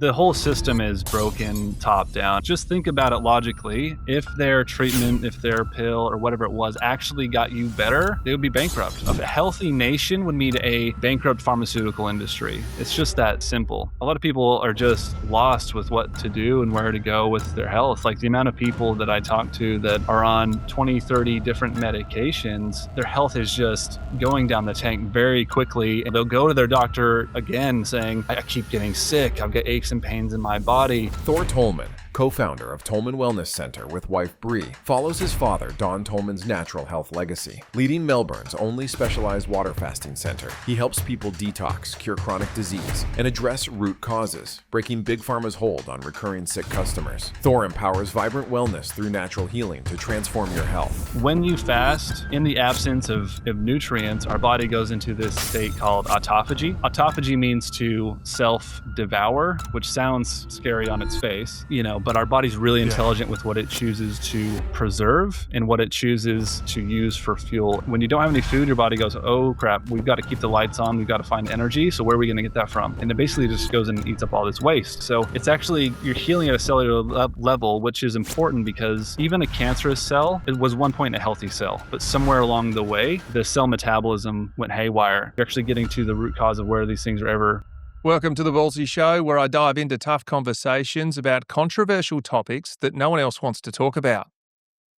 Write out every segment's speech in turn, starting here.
The whole system is broken top down. Just think about it logically. If their treatment, if their pill or whatever it was actually got you better, they would be bankrupt. A healthy nation would need a bankrupt pharmaceutical industry. It's just that simple. A lot of people are just lost with what to do and where to go with their health. Like the amount of people that I talk to that are on 20, 30 different medications, their health is just going down the tank very quickly. And they'll go to their doctor again saying, I keep getting sick. I've got aches and pains in my body. Thor Tolman, co-founder of Tolman Wellness Centre with wife Bree, follows his father Don Tolman's natural health legacy. Leading Melbourne's only specialized water fasting centre, he helps people detox, cure chronic disease, and address root causes, breaking Big Pharma's hold on recurring sick customers. Thor empowers vibrant wellness through natural healing to transform your health. When you fast, in the absence of nutrients, our body goes into this state called autophagy. Autophagy means to self-devour, which sounds scary on its face, but our body's really intelligent with what it chooses to preserve and what it chooses to use for fuel. When you don't have any food, your body goes, oh crap, we've got to keep the lights on, we've got to find energy, so where are we going to get that from? And it basically just goes and eats up all this waste. So it's actually, you're healing at a cellular level, which is important because even a cancerous cell, it was one point a healthy cell, but somewhere along the way, the cell metabolism went haywire. You're actually getting to the root cause of where these things are ever. Welcome to the Ballsy Show, where I dive into tough conversations about controversial topics that no one else wants to talk about.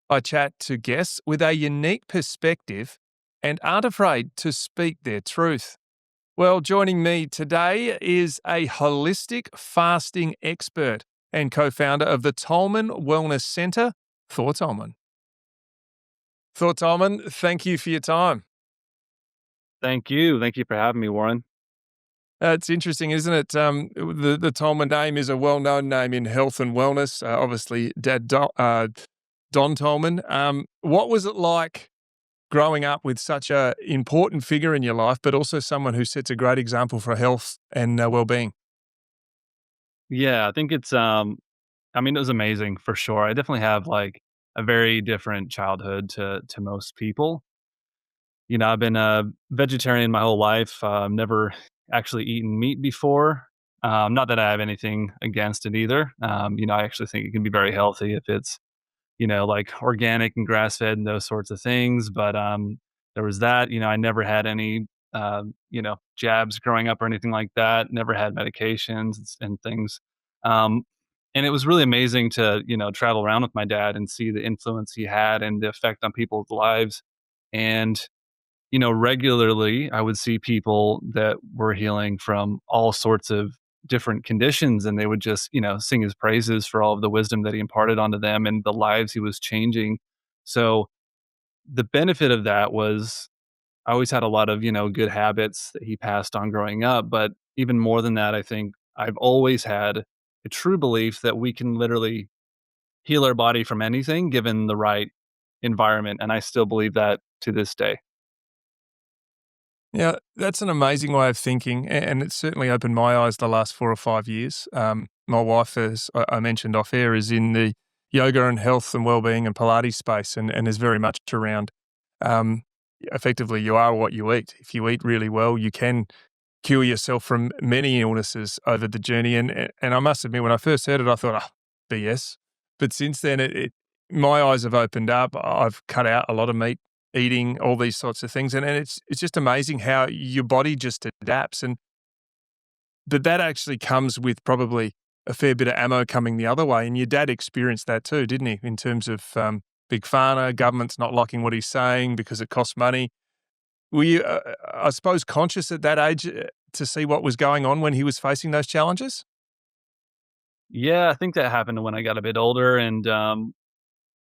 I chat to guests with a unique perspective and aren't afraid to speak their truth. Well, joining me today is a holistic fasting expert and co-founder of the Tolman Wellness Centre, Thor Tolman. Thor Tolman, thank you for your time. Thank you. Thank you for having me, Warren. It's interesting, isn't it? The Tolman name is a well-known name in health and wellness. Obviously, Dad Don Tolman. What was it like growing up with such an important figure in your life, but also someone who sets a great example for health and well-being? Yeah, I think it's, it was amazing for sure. I definitely have like a very different childhood to most people. I've been a vegetarian my whole life. Never actually eaten meat before. Not that I have anything against it either. I actually think it can be very healthy if it's, like organic and grass-fed and those sorts of things. But there was that. I never had any, jabs growing up or anything like that. Never had medications and things. And it was really amazing to, travel around with my dad and see the influence he had and the effect on people's lives. And regularly I would see people that were healing from all sorts of different conditions, and they would just, sing his praises for all of the wisdom that he imparted onto them and the lives he was changing. So the benefit of that was I always had a lot of, good habits that he passed on growing up. But even more than that, I think I've always had a true belief that we can literally heal our body from anything given the right environment. And I still believe that to this day. Yeah, that's an amazing way of thinking, and it's certainly opened my eyes the last 4 or 5 years. My wife, as I mentioned off air, is in the yoga and health and well-being and Pilates space and is very much around, effectively, you are what you eat. If you eat really well, you can cure yourself from many illnesses over the journey. And I must admit, when I first heard it, I thought, BS. But since then, my eyes have opened up. I've cut out a lot of meat, eating, all these sorts of things. And it's just amazing how your body just adapts. But that actually comes with probably a fair bit of ammo coming the other way. And your dad experienced that too, didn't he? In terms of big pharma, government's not liking what he's saying because it costs money. Were you, I suppose, conscious at that age to see what was going on when he was facing those challenges? Yeah, I think that happened when I got a bit older. And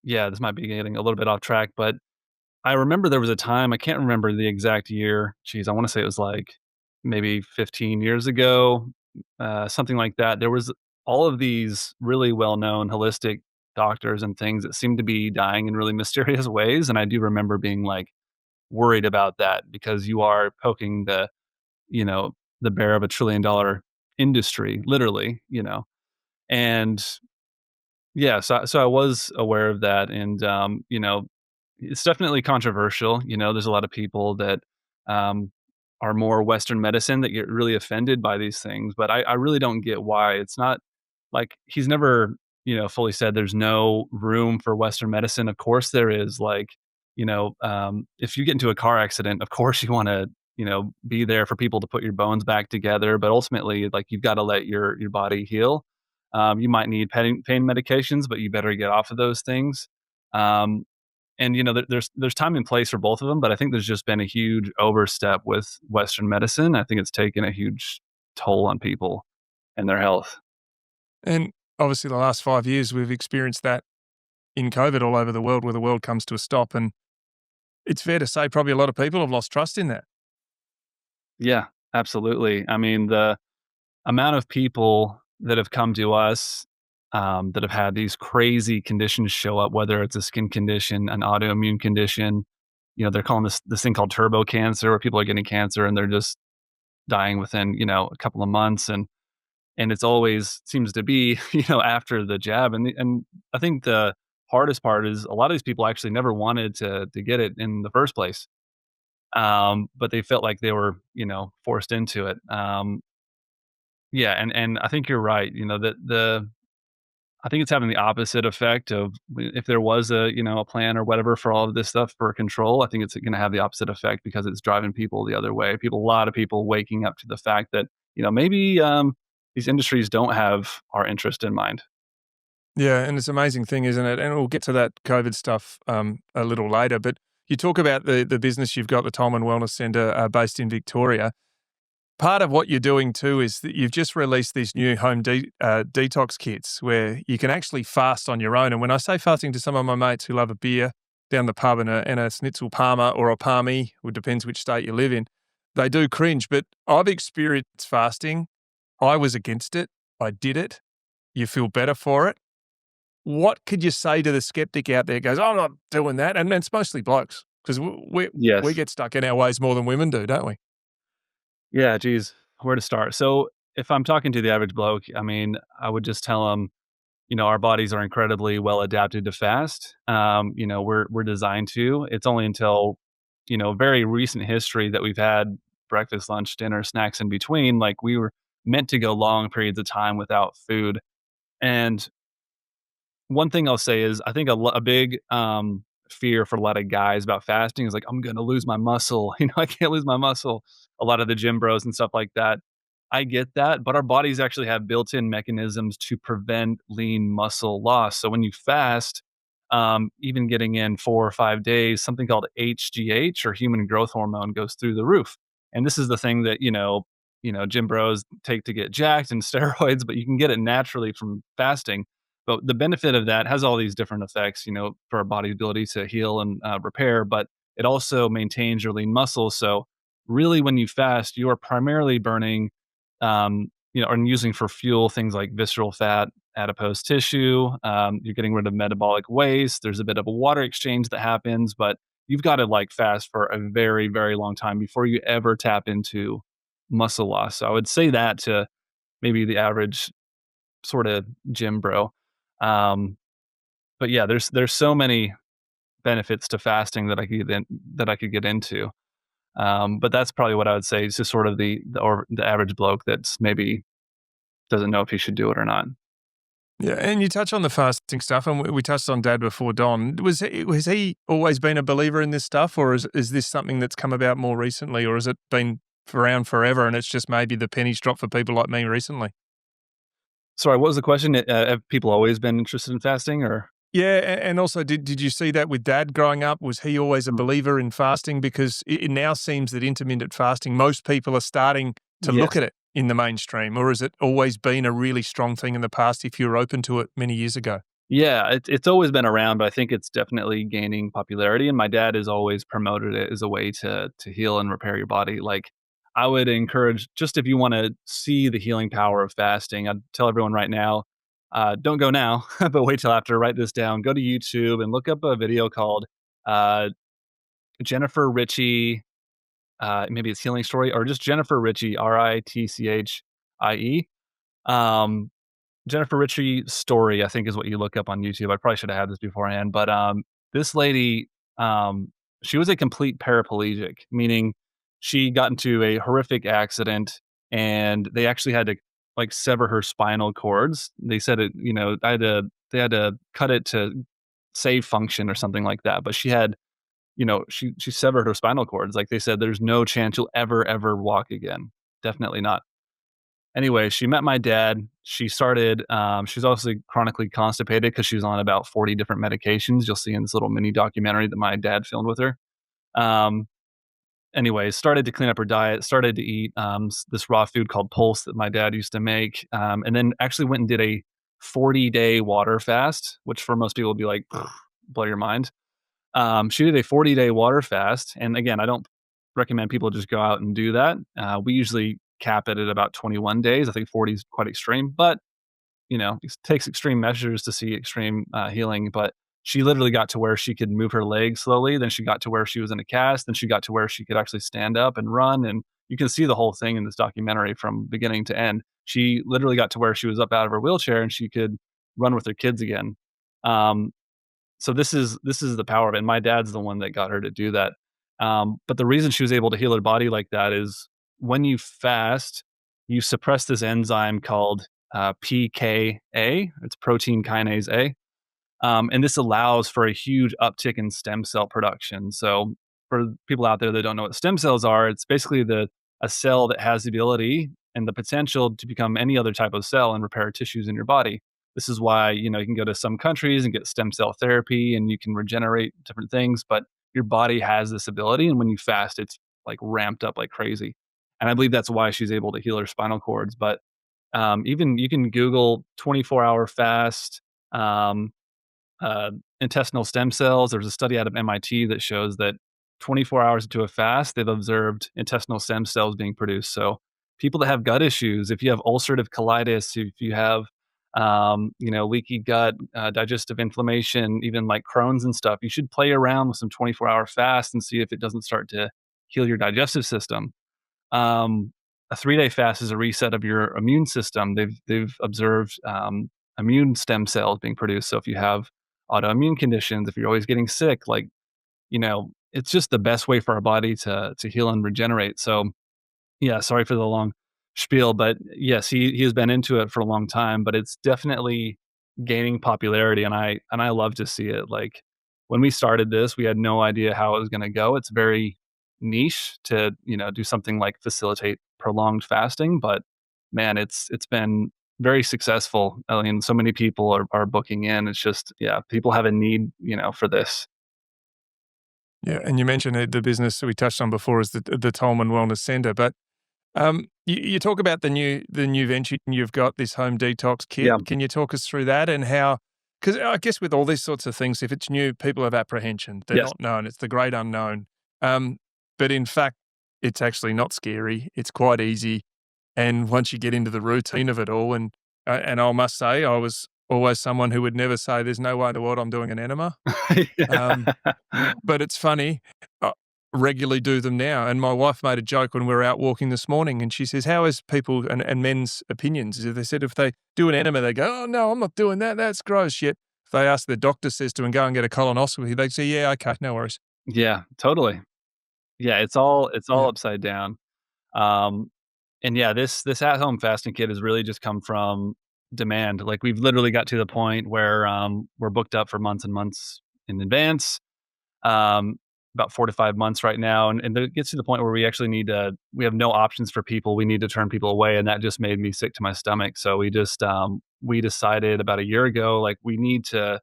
this might be getting a little bit off track, but I remember there was a time, I can't remember the exact year. Geez, I want to say it was like maybe 15 years ago, something like that. There was all of these really well-known holistic doctors and things that seemed to be dying in really mysterious ways. And I do remember being like worried about that because you are poking the bear of $1 trillion industry, literally, and yeah, so I was aware of that. And, it's definitely controversial. There's a lot of people that are more Western medicine that get really offended by these things, but I really don't get why. It's not like he's never, fully said there's no room for Western medicine. Of course there is. Like, if you get into a car accident, of course you want to, be there for people to put your bones back together. But ultimately, like you've got to let your body heal. You might need pain medications, but you better get off of those things. Um, and there's time and place for both of them, but I think there's just been a huge overstep with Western medicine. I think it's taken a huge toll on people and their health. And obviously, the last 5 years, we've experienced that in COVID all over the world, where the world comes to a stop. And it's fair to say, probably a lot of people have lost trust in that. Yeah, absolutely. I mean, the amount of people that have come to us that have had these crazy conditions show up, whether it's a skin condition, an autoimmune condition, they're calling this thing called turbo cancer, where people are getting cancer and they're just dying within, a couple of months. And it's always seems to be, after the jab. And I think the hardest part is a lot of these people actually never wanted to get it in the first place. But they felt like they were, forced into it. Yeah, and I think you're right. The I think it's having the opposite effect of if there was a plan or whatever for all of this stuff for control. I think it's going to have the opposite effect because it's driving people the other way. A lot of people waking up to the fact that maybe these industries don't have our interest in mind. Yeah, and it's an amazing thing, isn't it? And we'll get to that COVID stuff a little later. But you talk about the business you've got, the Tolman Wellness Centre, based in Victoria. Part of what you're doing too is that you've just released these new home detox kits where you can actually fast on your own. And when I say fasting to some of my mates who love a beer down the pub and a schnitzel parma or a palmy, it depends which state you live in, they do cringe. But I've experienced fasting. I was against it. I did it. You feel better for it. What could you say to the skeptic out there who goes, I'm not doing that? And it's mostly blokes because we Yes. get stuck in our ways more than women do, don't we? Yeah. Geez, where to start? So if I'm talking to the average bloke, I mean, I would just tell them, our bodies are incredibly well adapted to fast. We're designed to. It's only until, very recent history that we've had breakfast, lunch, dinner, snacks in between. Like we were meant to go long periods of time without food. And one thing I'll say is I think a big fear for a lot of guys about fasting is like, I'm going to lose my muscle. I can't lose my muscle. A lot of the gym bros and stuff like that. I get that, but our bodies actually have built-in mechanisms to prevent lean muscle loss. So when you fast, even getting in 4 or 5 days, something called HGH or human growth hormone goes through the roof. And this is the thing that gym bros take to get jacked and steroids, but you can get it naturally from fasting. But the benefit of that has all these different effects, for our body's ability to heal and repair, but it also maintains your lean muscles. So really, when you fast, you are primarily burning and using for fuel things like visceral fat, adipose tissue. You're getting rid of metabolic waste. There's a bit of a water exchange that happens, but you've got to like fast for a very, very long time before you ever tap into muscle loss. So I would say that to maybe the average sort of gym bro. Um, but yeah, there's so many benefits to fasting that I could get into. But that's probably what I would say is just sort of the average bloke that's maybe doesn't know if he should do it or not. Yeah, and you touch on the fasting stuff, and we touched on Dad before. Don, was he always been a believer in this stuff, or is this something that's come about more recently, or has it been around forever, and it's just maybe the pennies dropped for people like me recently? Sorry, what was the question? Have people always been interested in fasting or? Yeah, and also, did you see that with Dad growing up? Was he always a Mm. believer in fasting? Because it now seems that intermittent fasting, most people are starting to look Yes. at it in the mainstream, or has it always been a really strong thing in the past if you were open to it many years ago? Yeah, it's always been around, but I think it's definitely gaining popularity. And my dad has always promoted it as a way to heal and repair your body. Like I would encourage, just if you want to see the healing power of fasting, I'd tell everyone right now, don't go now, but wait till after. Write this down. Go to YouTube and look up a video called uh, Jennifer Ritchie. Maybe it's Healing Story or just Jennifer Ritchie, Ritchie. Um, Jennifer Ritchie story, I think, is what you look up on YouTube. I probably should have had this beforehand, but this lady, she was a complete paraplegic, meaning she got into a horrific accident, and they actually had to like sever her spinal cords. They said it, they had to cut it to save function or something like that. But she had, she severed her spinal cords. Like they said, there's no chance you'll ever walk again. Definitely not. Anyway, she met my dad. She started, she's also chronically constipated because she was on about 40 different medications. You'll see in this little mini documentary that my dad filmed with her. Um, Anyway, started to clean up her diet, started to eat this raw food called pulse that my dad used to make, and then actually went and did a 40-day water fast, which for most people would be like, blow your mind. She did a 40-day water fast. And again, I don't recommend people just go out and do that. We usually cap it at about 21 days. I think 40 is quite extreme, but it takes extreme measures to see extreme healing. But she literally got to where she could move her legs slowly. Then she got to where she was in a cast. Then she got to where she could actually stand up and run. And you can see the whole thing in this documentary from beginning to end. She literally got to where she was up out of her wheelchair and she could run with her kids again. Um, so this is the power of it. And my dad's the one that got her to do that. But the reason she was able to heal her body like that is when you fast, you suppress this enzyme called PKA. It's protein kinase A. And this allows for a huge uptick in stem cell production. So for people out there that don't know what stem cells are, it's basically a cell that has the ability and the potential to become any other type of cell and repair tissues in your body. This is why, you can go to some countries and get stem cell therapy and you can regenerate different things, but your body has this ability. And when you fast, it's like ramped up like crazy. And I believe that's why she's able to heal her spinal cords. But even you can Google 24-hour fast, um, intestinal stem cells. There's a study out of MIT that shows that 24 hours into a fast, they've observed intestinal stem cells being produced. So people that have gut issues, if you have ulcerative colitis, if you have leaky gut, digestive inflammation, even like Crohn's and stuff, you should play around with some 24-hour fast and see if it doesn't start to heal your digestive system. A 3-day fast is a reset of your immune system. They've observed immune stem cells being produced. So if you have autoimmune conditions, if you're always getting sick, like, it's just the best way for our body to heal and regenerate. So yeah, sorry for the long spiel, but yes, he has been into it for a long time, but it's definitely gaining popularity, and I love to see it. Like when we started this, we had no idea how it was going to go. It's very niche to do something like facilitate prolonged fasting, but man, it's been very successful. I mean, so many people are booking in. It's just, yeah, people have a need for this. Yeah, and you mentioned the business that we touched on before is the Tolman Wellness Centre, but you talk about the new venture you've got, this home detox kit. Yeah. Can you talk us through that and how? Because I guess with all these sorts of things, if it's new, people have apprehension. They're Yes. not known. It's the great unknown. But in fact, it's actually not scary. It's quite easy. And once you get into the routine of it all, and I must say, I was always someone who would never say, "There's no way in the world I'm doing an enema." Um, Yeah. but it's funny, I regularly do them now. And my wife made a joke when we were out walking this morning, and she says, "How is people and men's opinions?" They said if they do an enema, they go, "Oh no, I'm not doing that. That's gross." Yet if they ask the doctor says to them, "Go and get a colonoscopy," they say, "Yeah, okay, no worries." Yeah, totally. Yeah, it's all Yeah. upside down. Um, and yeah, this at home fasting kit has really just come from demand. Like we've literally got to the point where we're booked up for months and months in advance. Um, about 4 to 5 months right now, and it gets to the point where we have no options for people. We need to turn people away, and that just made me sick to my stomach. So we decided about a year ago, like we need to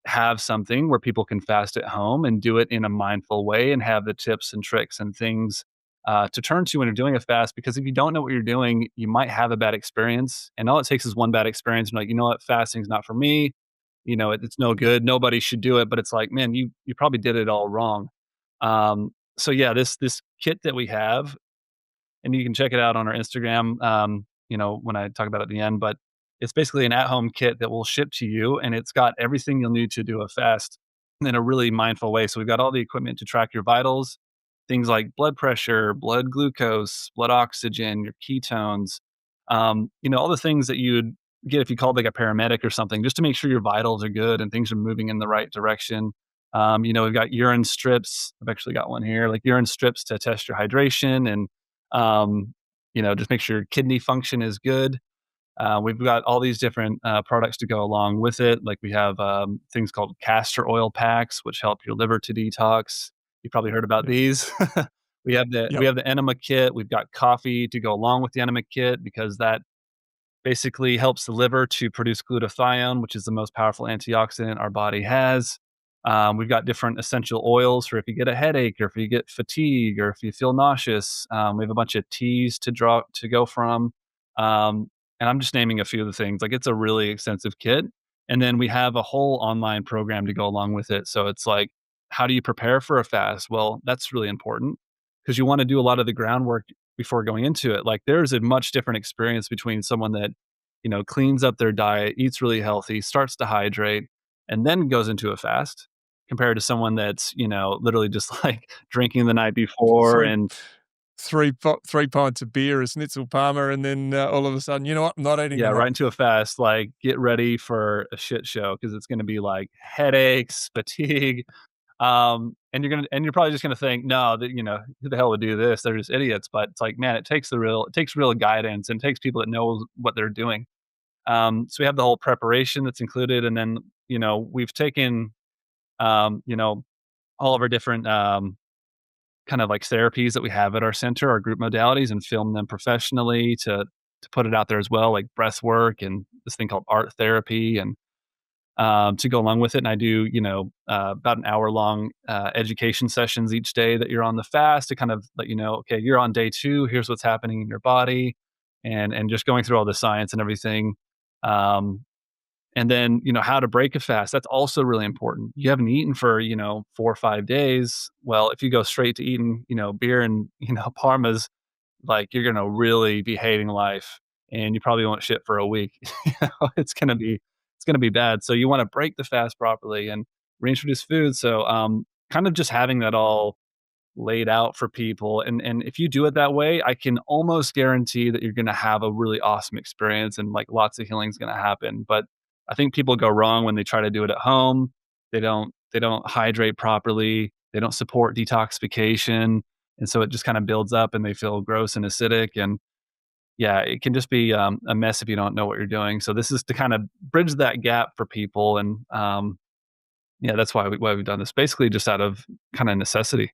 have something where people can fast at home and do it in a mindful way and have the tips and tricks and things to turn to when you're doing a fast. Because if you don't know what you're doing, you might have a bad experience. And all it takes is one bad experience. And like, you know what, fasting's not for me. It's no good. Nobody should do it. But it's like, man, you probably did it all wrong. So yeah, this kit that we have, and you can check it out on our Instagram, when I talk about it at the end, but it's basically an at-home kit that will ship to you, and it's got everything you'll need to do a fast in a really mindful way. So we've got all the equipment to track your vitals, things like blood pressure, blood glucose, blood oxygen, your ketones, all the things that you'd get if you called like a paramedic or something, just to make sure your vitals are good and things are moving in the right direction. We've got urine strips. I've actually got one here, like urine strips to test your hydration and, just make sure your kidney function is good. We've got all these different products to go along with it. Like we have things called castor oil packs, which help your liver to detox. You probably heard about Yep. these. we have the Yep. we have the enema kit. We've got coffee to go along with the enema kit because that basically helps the liver to produce glutathione, which is the most powerful antioxidant our body has. We've got different essential oils for if you get a headache or if you get fatigue or if you feel nauseous. We have a bunch of teas to go from. And I'm just naming a few of the things. Like it's a really extensive kit. And then we have a whole online program to go along with it. So it's like, how do you prepare for a fast? Well, that's really important because you want to do a lot of the groundwork before going into it. Like there's a much different experience between someone that, cleans up their diet, eats really healthy, starts to hydrate, and then goes into a fast compared to someone that's, literally just like drinking the night before Three, and three pints of beer, a schnitzel parma, and then all of a sudden, you know what? I'm not eating yeah, right tonight. into a fast, like get ready for a shit show because it's going to be like headaches, fatigue. And you're probably just gonna think, no, that who the hell would do this? They're just idiots. But it's like, man, it takes real guidance and it takes people that know what they're doing. So we have the whole preparation that's included, and then we've taken all of our different kind of like therapies that we have at our center, our group modalities, and filmed them professionally to put it out there as well, like breath work and this thing called art therapy and to go along with it. And I do, about an hour long education sessions each day that you're on the fast to kind of let you know, okay, you're on day 2. Here's what's happening in your body, and just going through all the science and everything. Um, and then how to break a fast. That's also really important. You haven't eaten for 4 or 5 days. Well, if you go straight to eating beer and parmas, like you're gonna really be hating life, and you probably won't shit for a week. It's gonna be bad. So you want to break the fast properly and reintroduce food. So kind of just having that all laid out for people, and if you do it that way, I can almost guarantee that you're gonna have a really awesome experience and like lots of healing is gonna happen. But I think people go wrong when they try to do it at home. They don't hydrate properly. They don't support detoxification, and so it just kind of builds up and they feel gross and acidic. And yeah, it can just be a mess if you don't know what you're doing. So this is to kind of bridge that gap for people. And yeah, that's why we've done this, basically just out of kind of necessity.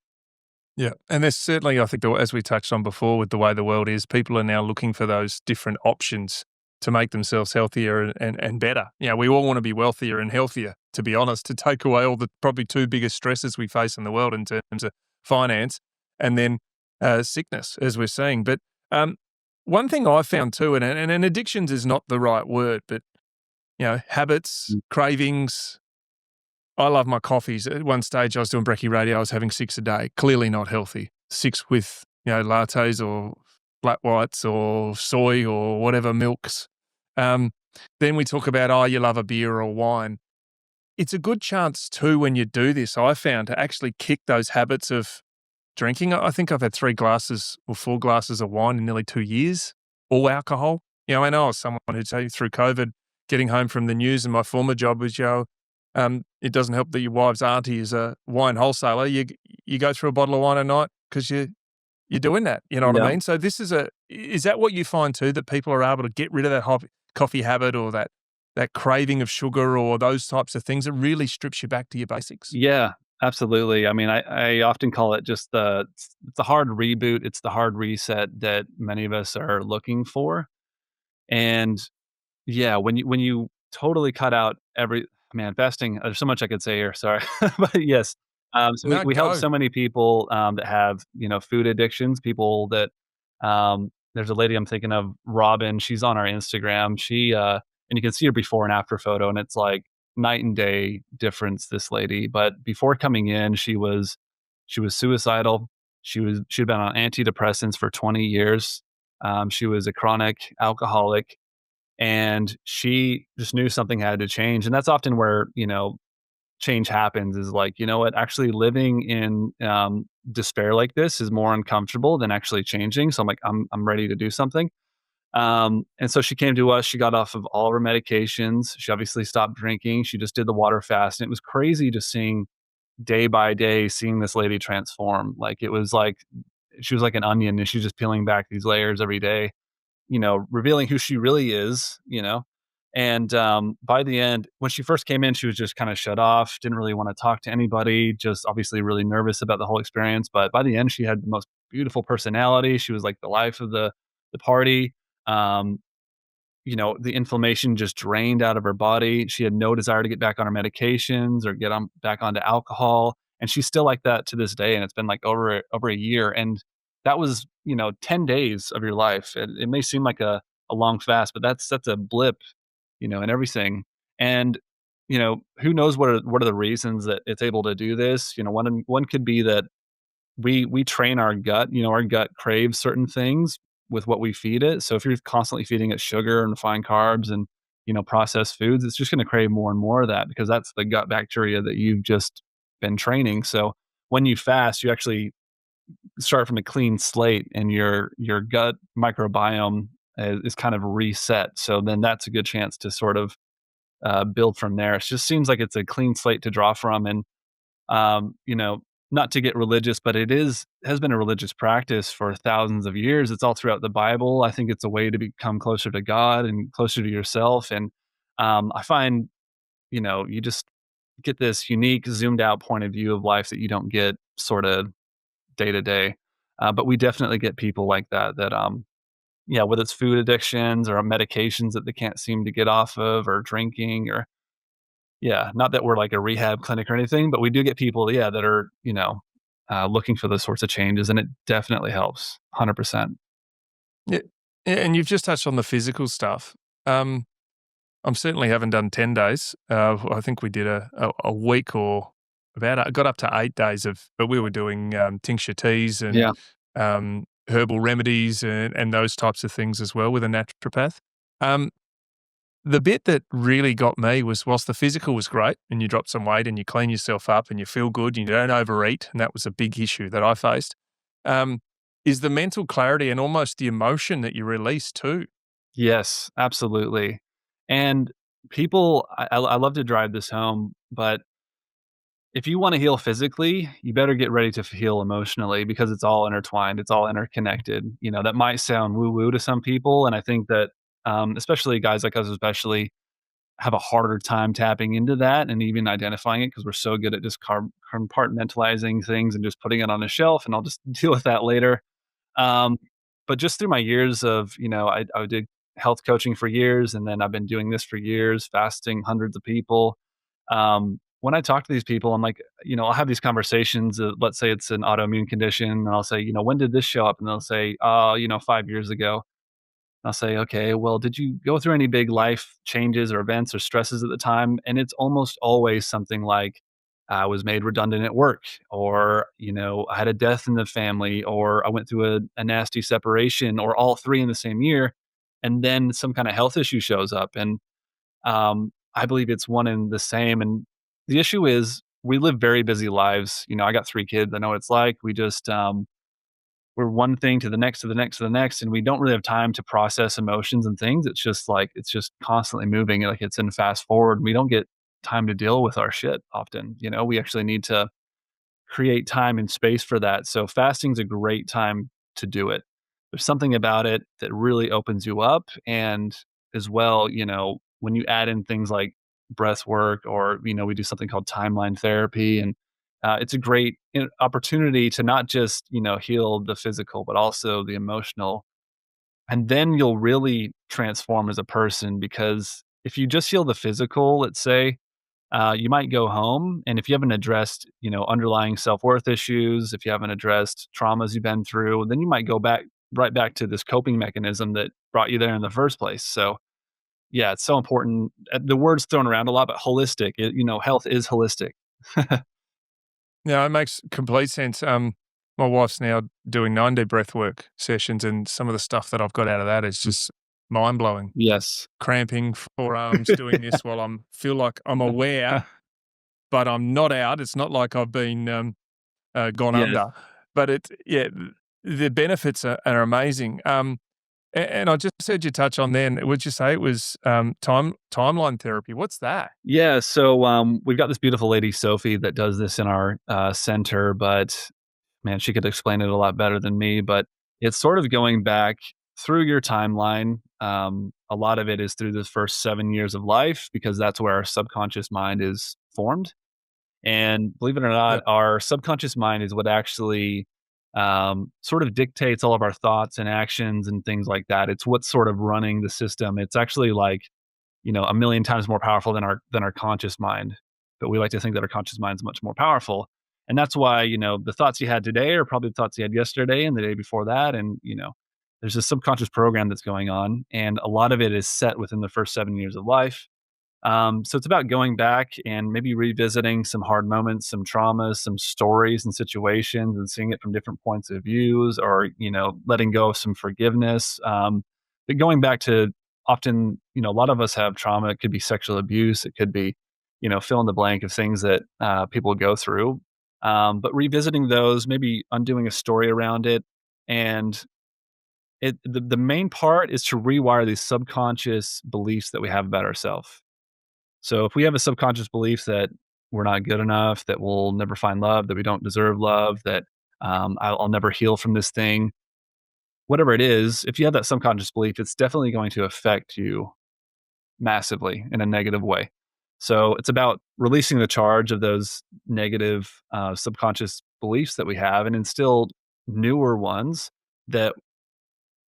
Yeah. And there's certainly, I think, as we touched on before, with the way the world is, people are now looking for those different options to make themselves healthier and better. Yeah, we all want to be wealthier and healthier, to be honest, to take away all the probably 2 biggest stresses we face in the world in terms of finance and then sickness, as we're seeing. But one thing I found too, and addictions is not the right word, but habits, Mm. cravings. I love my coffees. At one stage, I was doing brekkie radio. I was having 6 a day. Clearly not healthy. 6 with lattes or flat whites or soy or whatever milks. Then we talk about, you love a beer or wine. It's a good chance too when you do this, I found, to actually kick those habits of drinking. I think I've had 3 glasses or 4 glasses of wine in nearly 2 years, all alcohol. I know I was someone who'd say through COVID, getting home from the news, and my former job was, it doesn't help that your wife's auntie is a wine wholesaler. You go through a bottle of wine a night because you're doing that. You know what I Yeah. mean? So is that what you find too, that people are able to get rid of that coffee habit or that craving of sugar or those types of things? It really strips you back to your basics. Yeah, absolutely. I mean, I often call it just it's the hard reboot. It's the hard reset that many of us are looking for. And yeah, when you totally cut out man, fasting, there's so much I could say here, sorry. But yes, so we No, we help go. so many people, that have, food addictions, people that, there's a lady I'm thinking of, Robin, she's on our Instagram. And you can see her before and after photo, and it's like night and day difference, this lady. But before coming in, she was suicidal. She'd been on antidepressants for 20 years. She was a chronic alcoholic, and she just knew something had to change. And that's often where change happens, is like, you know what, actually living in despair like this is more uncomfortable than actually changing. So I'm like, I'm ready to do something. And so she came to us. She got off of all of her medications. She obviously stopped drinking. She just did the water fast, and it was crazy just seeing day by day seeing this lady transform. Like it was like she was like an onion and she's just peeling back these layers every day, revealing who she really is, And by the end, when she first came in, she was just kind of shut off, didn't really want to talk to anybody, just obviously really nervous about the whole experience. But by the end, she had the most beautiful personality. She was like the life of the party. Um, the inflammation just drained out of her body. She had no desire to get back on her medications or get on back onto alcohol. And she's still like that to this day. And it's been like over a year. And that was, 10 days of your life. It may seem like a long fast, but that's a blip, and everything. And, who knows what are the reasons that it's able to do this? One could be that we train our gut. Our gut craves certain things with what we feed it. So if you're constantly feeding it sugar and refined carbs and processed foods, it's just going to crave more and more of that because that's the gut bacteria that you've just been training. So when you fast, you actually start from a clean slate, and your gut microbiome is kind of reset. So then that's a good chance to sort of build from there. It just seems like it's a clean slate to draw from, and um, you know, not to get religious, but has been a religious practice for thousands of years. It's all throughout the Bible. I think it's a way to become closer to God and closer to yourself. And I find, you just get this unique, zoomed out point of view of life that you don't get sort of day to day. But we definitely get people like that. Yeah, whether it's food addictions or medications that they can't seem to get off of, or drinking, or yeah, not that we're like a rehab clinic or anything, but we do get people, yeah, that are, looking for those sorts of changes, and it definitely helps 100%. Yeah, and you've just touched on the physical stuff. I'm certainly haven't done 10 days. I think we did a week or got up to 8 days but we were doing tincture teas and Yeah. herbal remedies and those types of things as well with a naturopath. Um, the bit that really got me was whilst the physical was great and you drop some weight and you clean yourself up and you feel good and you don't overeat, and that was a big issue that I faced, um, is the mental clarity and almost the emotion that you release too. Yes, absolutely. And I love to drive this home, but if you want to heal physically, you better get ready to heal emotionally because it's all intertwined. It's all interconnected. That might sound woo woo to some people. And I think that, especially guys like us, especially have a harder time tapping into that and even identifying it because we're so good at just compartmentalizing things and just putting it on a shelf and I'll just deal with that later. Um, but just through my years of, I did health coaching for years, and then I've been doing this for years, fasting hundreds of people. When I talk to these people, I'm like, I'll have these conversations. Let's say it's an autoimmune condition, and I'll say, when did this show up? And they'll say, 5 years ago. I'll say, okay, well, did you go through any big life changes or events or stresses at the time? And it's almost always something like I was made redundant at work, or, I had a death in the family, or I went through a nasty separation, or all three in the same year. And then some kind of health issue shows up. And I believe it's one and the same. And the issue is we live very busy lives. I got 3 kids. I know what it's like. We're one thing to the next, to the next, to the next, and we don't really have time to process emotions and things. It's just constantly moving, like it's in fast forward. We don't get time to deal with our shit often. We actually need to create time and space for that. So fasting's a great time to do it. There's something about it that really opens you up. And as well, when you add in things like breath work, or, we do something called timeline therapy. And it's a great opportunity to not just, heal the physical, but also the emotional. And then you'll really transform as a person, because if you just heal the physical, let's say, you might go home, and if you haven't addressed, underlying self-worth issues, if you haven't addressed traumas you've been through, then you might go right back to this coping mechanism that brought you there in the first place. So, yeah, it's so important. The word's thrown around a lot, but holistic, health is holistic. Yeah, it makes complete sense. My wife's now doing 9-day breath work sessions, and some of the stuff that I've got out of that is just mind blowing. Yes. Cramping forearms, doing this while feel like I'm aware, but I'm not out. It's not like I've been gone Yes. under, but the benefits are amazing. And I just heard you touch on then, would you say it was, timeline therapy? What's that? Yeah, so, we've got this beautiful lady, Sophie, that does this in our, center, but man, she could explain it a lot better than me, but it's sort of going back through your timeline. A lot of it is through the first 7 years of life because that's where our subconscious mind is formed. And believe it or not, Yeah. our subconscious mind is what actually sort of dictates all of our thoughts and actions and things like that. It's what's sort of running the system. It's actually like, a million times more powerful than our conscious mind. But we like to think that our conscious mind is much more powerful. And that's why, the thoughts you had today are probably the thoughts you had yesterday and the day before that. And, there's a subconscious program that's going on. And a lot of it is set within the first 7 years of life. So it's about going back and maybe revisiting some hard moments, some traumas, some stories and situations, and seeing it from different points of views, or letting go of some forgiveness. But going back to often, a lot of us have trauma. It could be sexual abuse. It could be, fill in the blank of things that people go through. But revisiting those, maybe undoing a story around it, and the main part is to rewire these subconscious beliefs that we have about ourselves. So if we have a subconscious belief that we're not good enough, that we'll never find love, that we don't deserve love, that I'll never heal from this thing, whatever it is, if you have that subconscious belief, it's definitely going to affect you massively in a negative way. So it's about releasing the charge of those negative subconscious beliefs that we have and instill newer ones that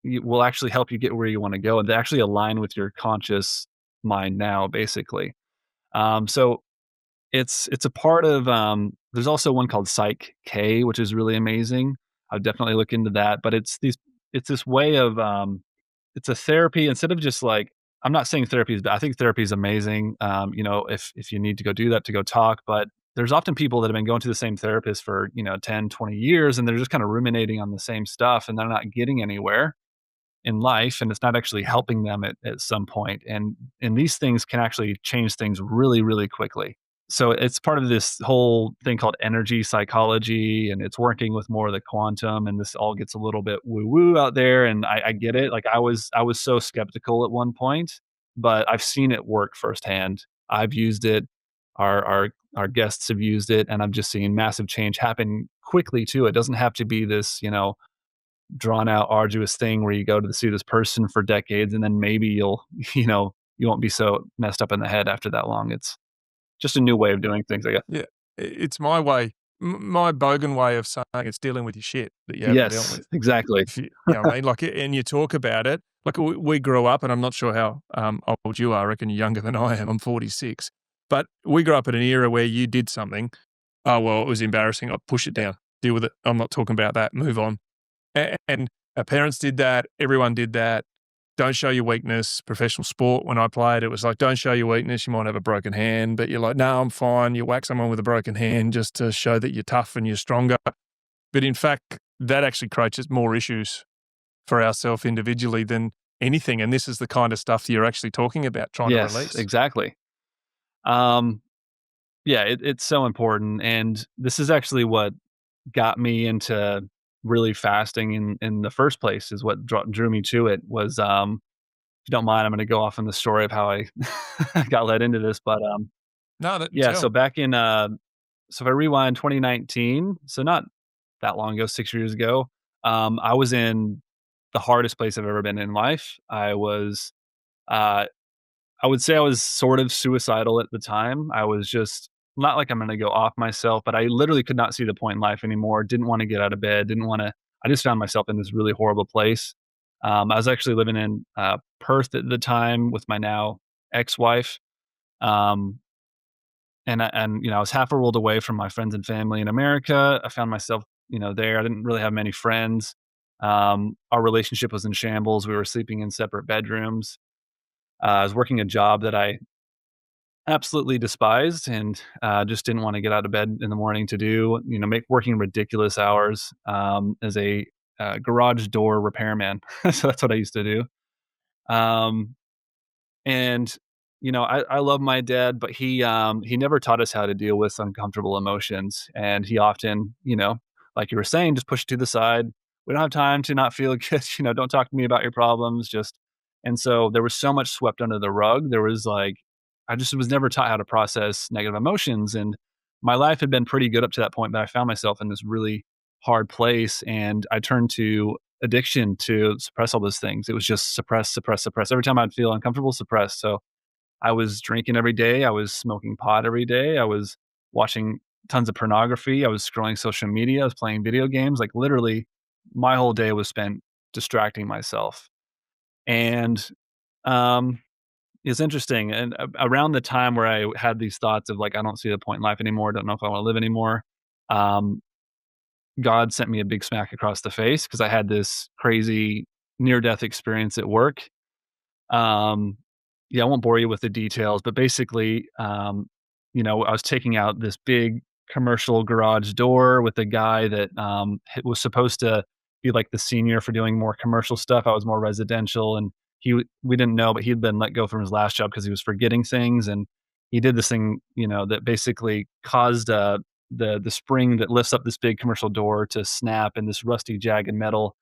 will actually help you get where you want to go and they actually align with your conscious mind now, basically. So it's a part of, there's also one called Psych K, which is really amazing. I'd definitely look into that, but it's this way of, it's a therapy instead of just like, I'm not saying therapy is bad. I think therapy is amazing. If you need to go do that to go talk, but there's often people that have been going to the same therapist for, 10, 20 years, and they're just kind of ruminating on the same stuff and they're not getting anywhere in life and it's not actually helping them at some point. And these things can actually change things really, really quickly. So it's part of this whole thing called energy psychology, and it's working with more of the quantum. And this all gets a little bit woo woo out there, and I get it. Like I was so skeptical at one point, but I've seen it work firsthand. I've used it. Our guests have used it, and I've just seen massive change happen quickly too. It doesn't have to be this, drawn out, arduous thing where you go to see this person for decades, and then maybe you'll, you won't be so messed up in the head after that long. It's just a new way of doing things, I guess. Yeah, it's my way, my bogan way of saying it's dealing with your shit that you haven't dealt Yes, with. exactly. If you know what I mean? Like, and you talk about it, like we grew up, and I'm not sure how old you are. I reckon you're younger than I am. I'm 46. But we grew up in an era where you did something. Oh, well, it was embarrassing. I'll push it down, deal with it. I'm not talking about that. Move on. And our parents did that. Everyone did that. Don't show your weakness. Professional sport, when I played, it was like, don't show your weakness. You might have a broken hand, but you're like, no, I'm fine. You whack someone with a broken hand just to show that you're tough and you're stronger. But in fact, that actually creates more issues for ourselves individually than anything. And this is the kind of stuff that you're actually talking about, trying to Yes, release. exactly. Um, yeah, it's so important, and this is actually what got me into really fasting in the first place. Is what drew me to it. Was if you don't mind, I'm going to go off on the story of how I got led into this, but No, that yeah. So tell. back in so if I rewind 2019, so not that long ago, 6 years ago, I was in the hardest place I've ever been in life. Uh, I would say I was sort of suicidal at the time. I was just not like I'm going to go off myself, but I literally could not see the point in life anymore. Didn't want to get out of bed. Didn't want to. I just found myself in this really horrible place. I was actually living in Perth at the time with my now ex-wife, um, and I was half a world away from my friends and family in America. I found myself, there. I didn't really have many friends. Our relationship was in shambles. We were sleeping in separate bedrooms. I was working a job that I absolutely despised and just didn't want to get out of bed in the morning to do, make working ridiculous hours as a garage door repairman. So that's what I used to do. Um, and I love my dad, but he never taught us how to deal with uncomfortable emotions, and he often, like you were saying, just pushed to the side. we don't have time to not feel good. Don't talk to me about your problems. And so there was so much swept under the rug. There was like, I just was never taught how to process negative emotions. And my life had been pretty good up to that point, but I found myself in this really hard place. And I turned to addiction to suppress all those things. It was just suppress, suppress, suppress. Every time I'd feel uncomfortable, suppress. So I was drinking every day. I was smoking pot every day. I was watching tons of pornography. I was scrolling social media. I was playing video games. Like literally, my whole day was spent distracting myself. And um, it's interesting. And around the time where I had these thoughts of like, I don't see the point in life anymore. Don't know if I want to live anymore. Um, God sent me a big smack across the face because I had this crazy near death experience at work. Um, yeah, I won't bore you with the details, but basically, I was taking out this big commercial garage door with a guy that was supposed to be like the senior for doing more commercial stuff. I was more residential, and we didn't know, but he'd been let go from his last job because he was forgetting things, and he did this thing, that basically caused the spring that lifts up this big commercial door to snap, and this rusty, jagged metal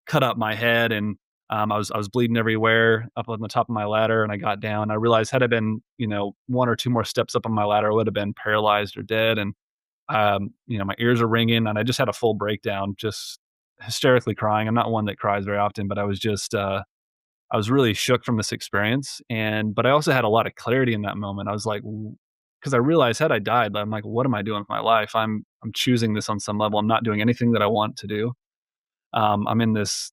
cut up my head, and I was bleeding everywhere up on the top of my ladder, and I got down. I realized had I been, one or two more steps up on my ladder, I would have been paralyzed or dead. And my ears are ringing, and I just had a full breakdown, just hysterically crying. I'm not one that cries very often, but I was just I was really shook from this experience, but I also had a lot of clarity in that moment. I was like, because I realized had I died, I'm like, what am I doing with my life? I'm choosing this on some level. I'm not doing anything that I want to do. I'm in this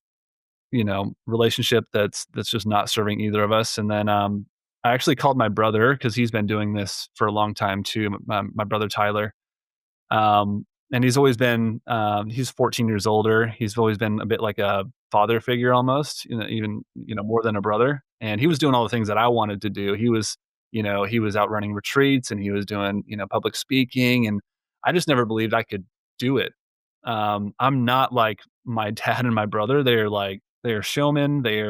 relationship that's just not serving either of us. And then I actually called my brother because he's been doing this for a long time too. My brother Tyler, and he's always been he's 14 years older. He's always been a bit like a father figure almost, even more than a brother. And he was doing all the things that I wanted to do. He was out running retreats, and he was doing public speaking, and I just never believed I could do it. I'm not like my dad and my brother. They're showmen. They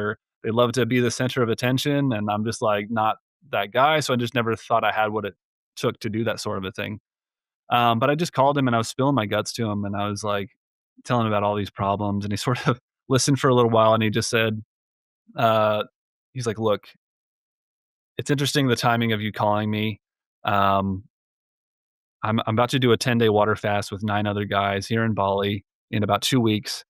love to be the center of attention, and I'm just like not that guy. So I just never thought I had what it took to do that sort of a thing. But I just called him, and I was spilling my guts to him, and I was like telling him about all these problems, and he sort of listened for a little while, and he just said, uh, he's like, "Look, it's interesting the timing of you calling me. Um, I'm about to do a 10-day water fast with 9 other guys here in Bali in about 2 weeks.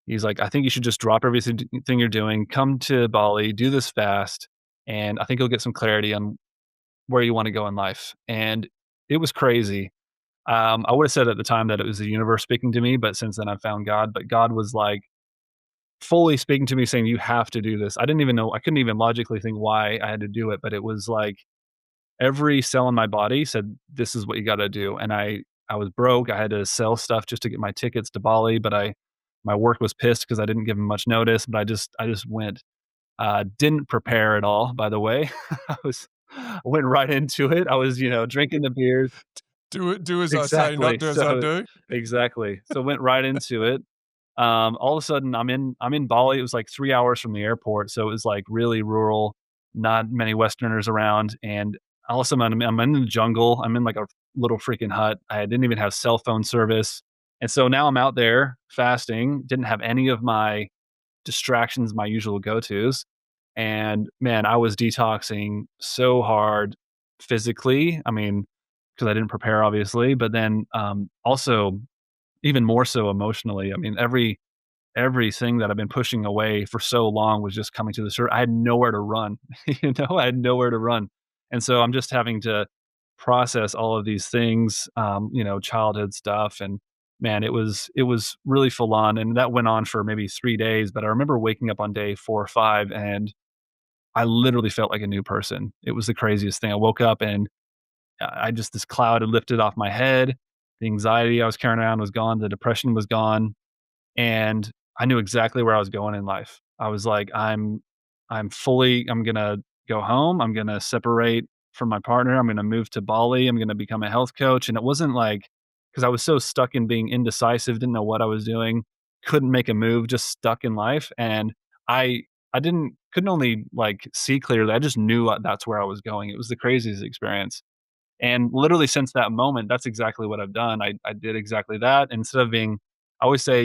He's like, I think you should just drop everything thing you're doing, come to Bali, do this fast, and I think you'll get some clarity on where you want to go in life." And it was crazy. I would have said at the time that it was the universe speaking to me, but since then I found God. But God was like fully speaking to me, saying, "You have to do this." I didn't even know. I couldn't even logically think why I had to do it, but it was like every cell in my body said, "This is what you gotta do." And I was broke. I had to sell stuff just to get my tickets to Bali, but my work was pissed because I didn't give them much notice, but I just went. Didn't prepare at all, by the way. I went right into it. I was, drinking the beers. Do as I say, not Exactly. do as I do. Exactly. So went right into it. All of a sudden I'm in Bali. It was like 3 hours from the airport, so it was like really rural, not many Westerners around. And all of a sudden I'm in the jungle. I'm in like a little freaking hut. I didn't even have cell phone service. And so now I'm out there fasting, didn't have any of my distractions, my usual go-tos. And man, I was detoxing so hard physically. I mean, because I didn't prepare obviously, but then also even more so emotionally. I mean, everything that I've been pushing away for so long was just coming to the surface. I had nowhere to run. I had nowhere to run. And so I'm just having to process all of these things, childhood stuff. And man, it was really full on. And that went on for maybe 3 days. But I remember waking up on day 4 or 5, and I literally felt like a new person. It was the craziest thing. I woke up, and I just, this cloud had lifted off my head. The anxiety I was carrying around was gone. The depression was gone, and I knew exactly where I was going in life. I was like, I'm gonna go home. I'm gonna separate from my partner. I'm gonna move to Bali. I'm gonna become a health coach. And it wasn't like, because I was so stuck in being indecisive, didn't know what I was doing, couldn't make a move, just stuck in life. And I I couldn't only like see clearly. I just knew that's where I was going. It was the craziest experience. And literally since that moment, that's exactly what I've done. I did exactly that. Instead of being, I always say,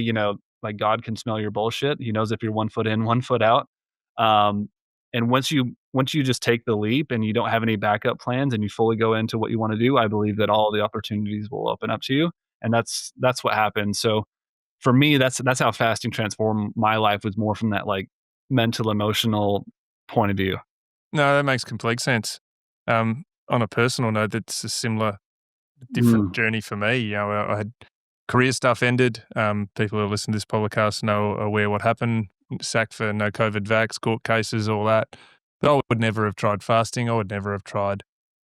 like God can smell your bullshit. He knows if you're 1 foot in, 1 foot out. Um, and once you just take the leap and you don't have any backup plans and you fully go into what you want to do, I believe that all the opportunities will open up to you. And that's what happened. So for me, that's how fasting transformed my life, was more from that like mental, emotional point of view. No, that makes complete sense. On a personal note, that's a similar, different Mm, journey for me. I had career stuff ended. People who listen to this podcast know aware what happened. Sacked for no COVID vax, court cases, all that. But I would never have tried fasting. I would never have tried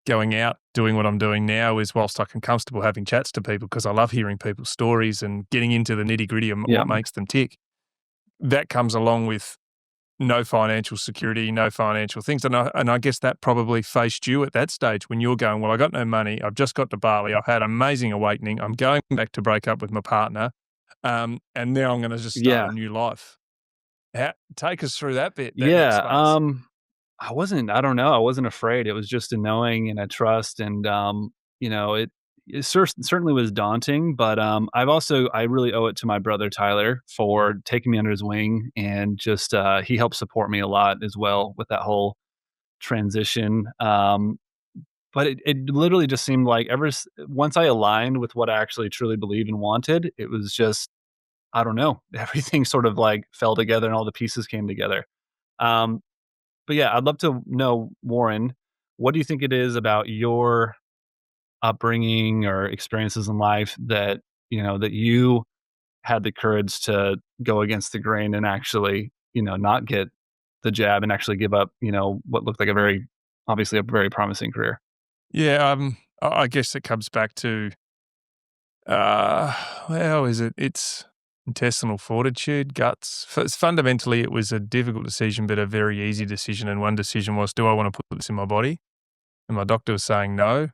going out. Doing what I'm doing now is, whilst I can comfortable having chats to people because I love hearing people's stories and getting into the nitty gritty of yeah, what makes them tick. That comes along with no financial security, no financial things. And I guess that probably faced you at that stage when you're going, well, I got no money. I've just got to Bali. I've had an amazing awakening. I'm going back to break up with my partner. And now I'm going to just start yeah, a new life. Take us through that bit, that yeah. headspace. I don't know. I wasn't afraid. It was just a knowing and a trust. And, it certainly was daunting, but, I really owe it to my brother, Tyler, for taking me under his wing, and just, he helped support me a lot as well with that whole transition. But it literally just seemed like once I aligned with what I actually truly believed and wanted, it was just, I don't know, everything sort of like fell together and all the pieces came together. Um, but yeah, I'd love to know, Warren, what do you think it is about your upbringing or experiences in life that, that you had the courage to go against the grain and actually, not get the jab and actually give up, what looked like obviously a very promising career? Yeah, I guess it comes back to, how is it? It's intestinal fortitude, guts. Fundamentally, it was a difficult decision, but a very easy decision. And one decision was, do I want to put this in my body? And my doctor was saying no.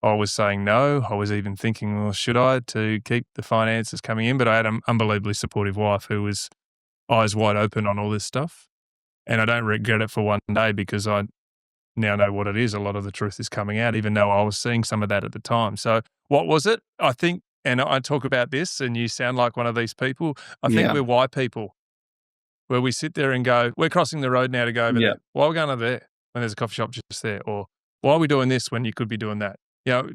I was saying no. I was even thinking, well, should I, to keep the finances coming in? But I had an unbelievably supportive wife who was eyes wide open on all this stuff. And I don't regret it for one day, because I now know what it is. A lot of the truth is coming out, even though I was seeing some of that at the time. So what was it? I think, and I talk about this and you sound like one of these people, I think Yeah. we're white people, where we sit there and go, we're crossing the road now to go over Yeah. there. Why are we going over there when there's a coffee shop just there? Or why are we doing this when you could be doing that?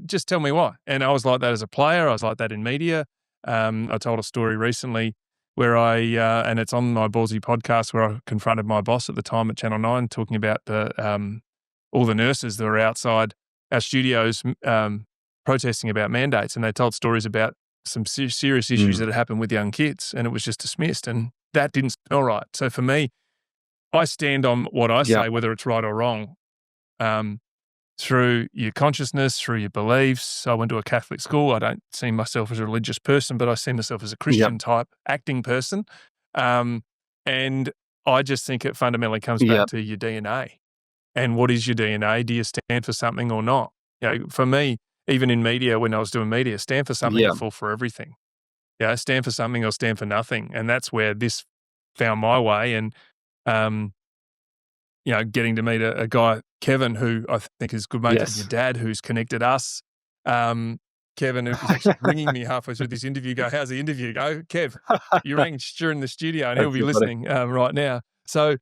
Just tell me why. And I was like that as a player. I was like that in media. I told a story recently where and it's on my Ballsy podcast, where I confronted my boss at the time at Channel 9, talking about all the nurses that were outside our studios protesting about mandates. And they told stories about some serious issues Mm. that had happened with young kids, and it was just dismissed. And that didn't smell right. So for me, I stand on what I Yeah. say, whether it's right or wrong, um, through your consciousness, through your beliefs. I went to a Catholic school. I don't see myself as a religious person, but I see myself as a Yep. Christian type acting person. Um, and I just think it fundamentally comes back Yep. to your DNA. And what is your DNA? Do you stand for something or not? For me, even in media, when I was doing media, stand for something or Yeah. fall for everything. Stand for something or stand for nothing. And that's where this found my way. And, getting to meet a guy, Kevin, who I think is good mates with your Yes. dad, who's connected us. Kevin is actually ringing me halfway through this interview. Go, how's the interview? Go, Kev, you rang Stu in the studio, and he'll That's be so funny. listening right now. So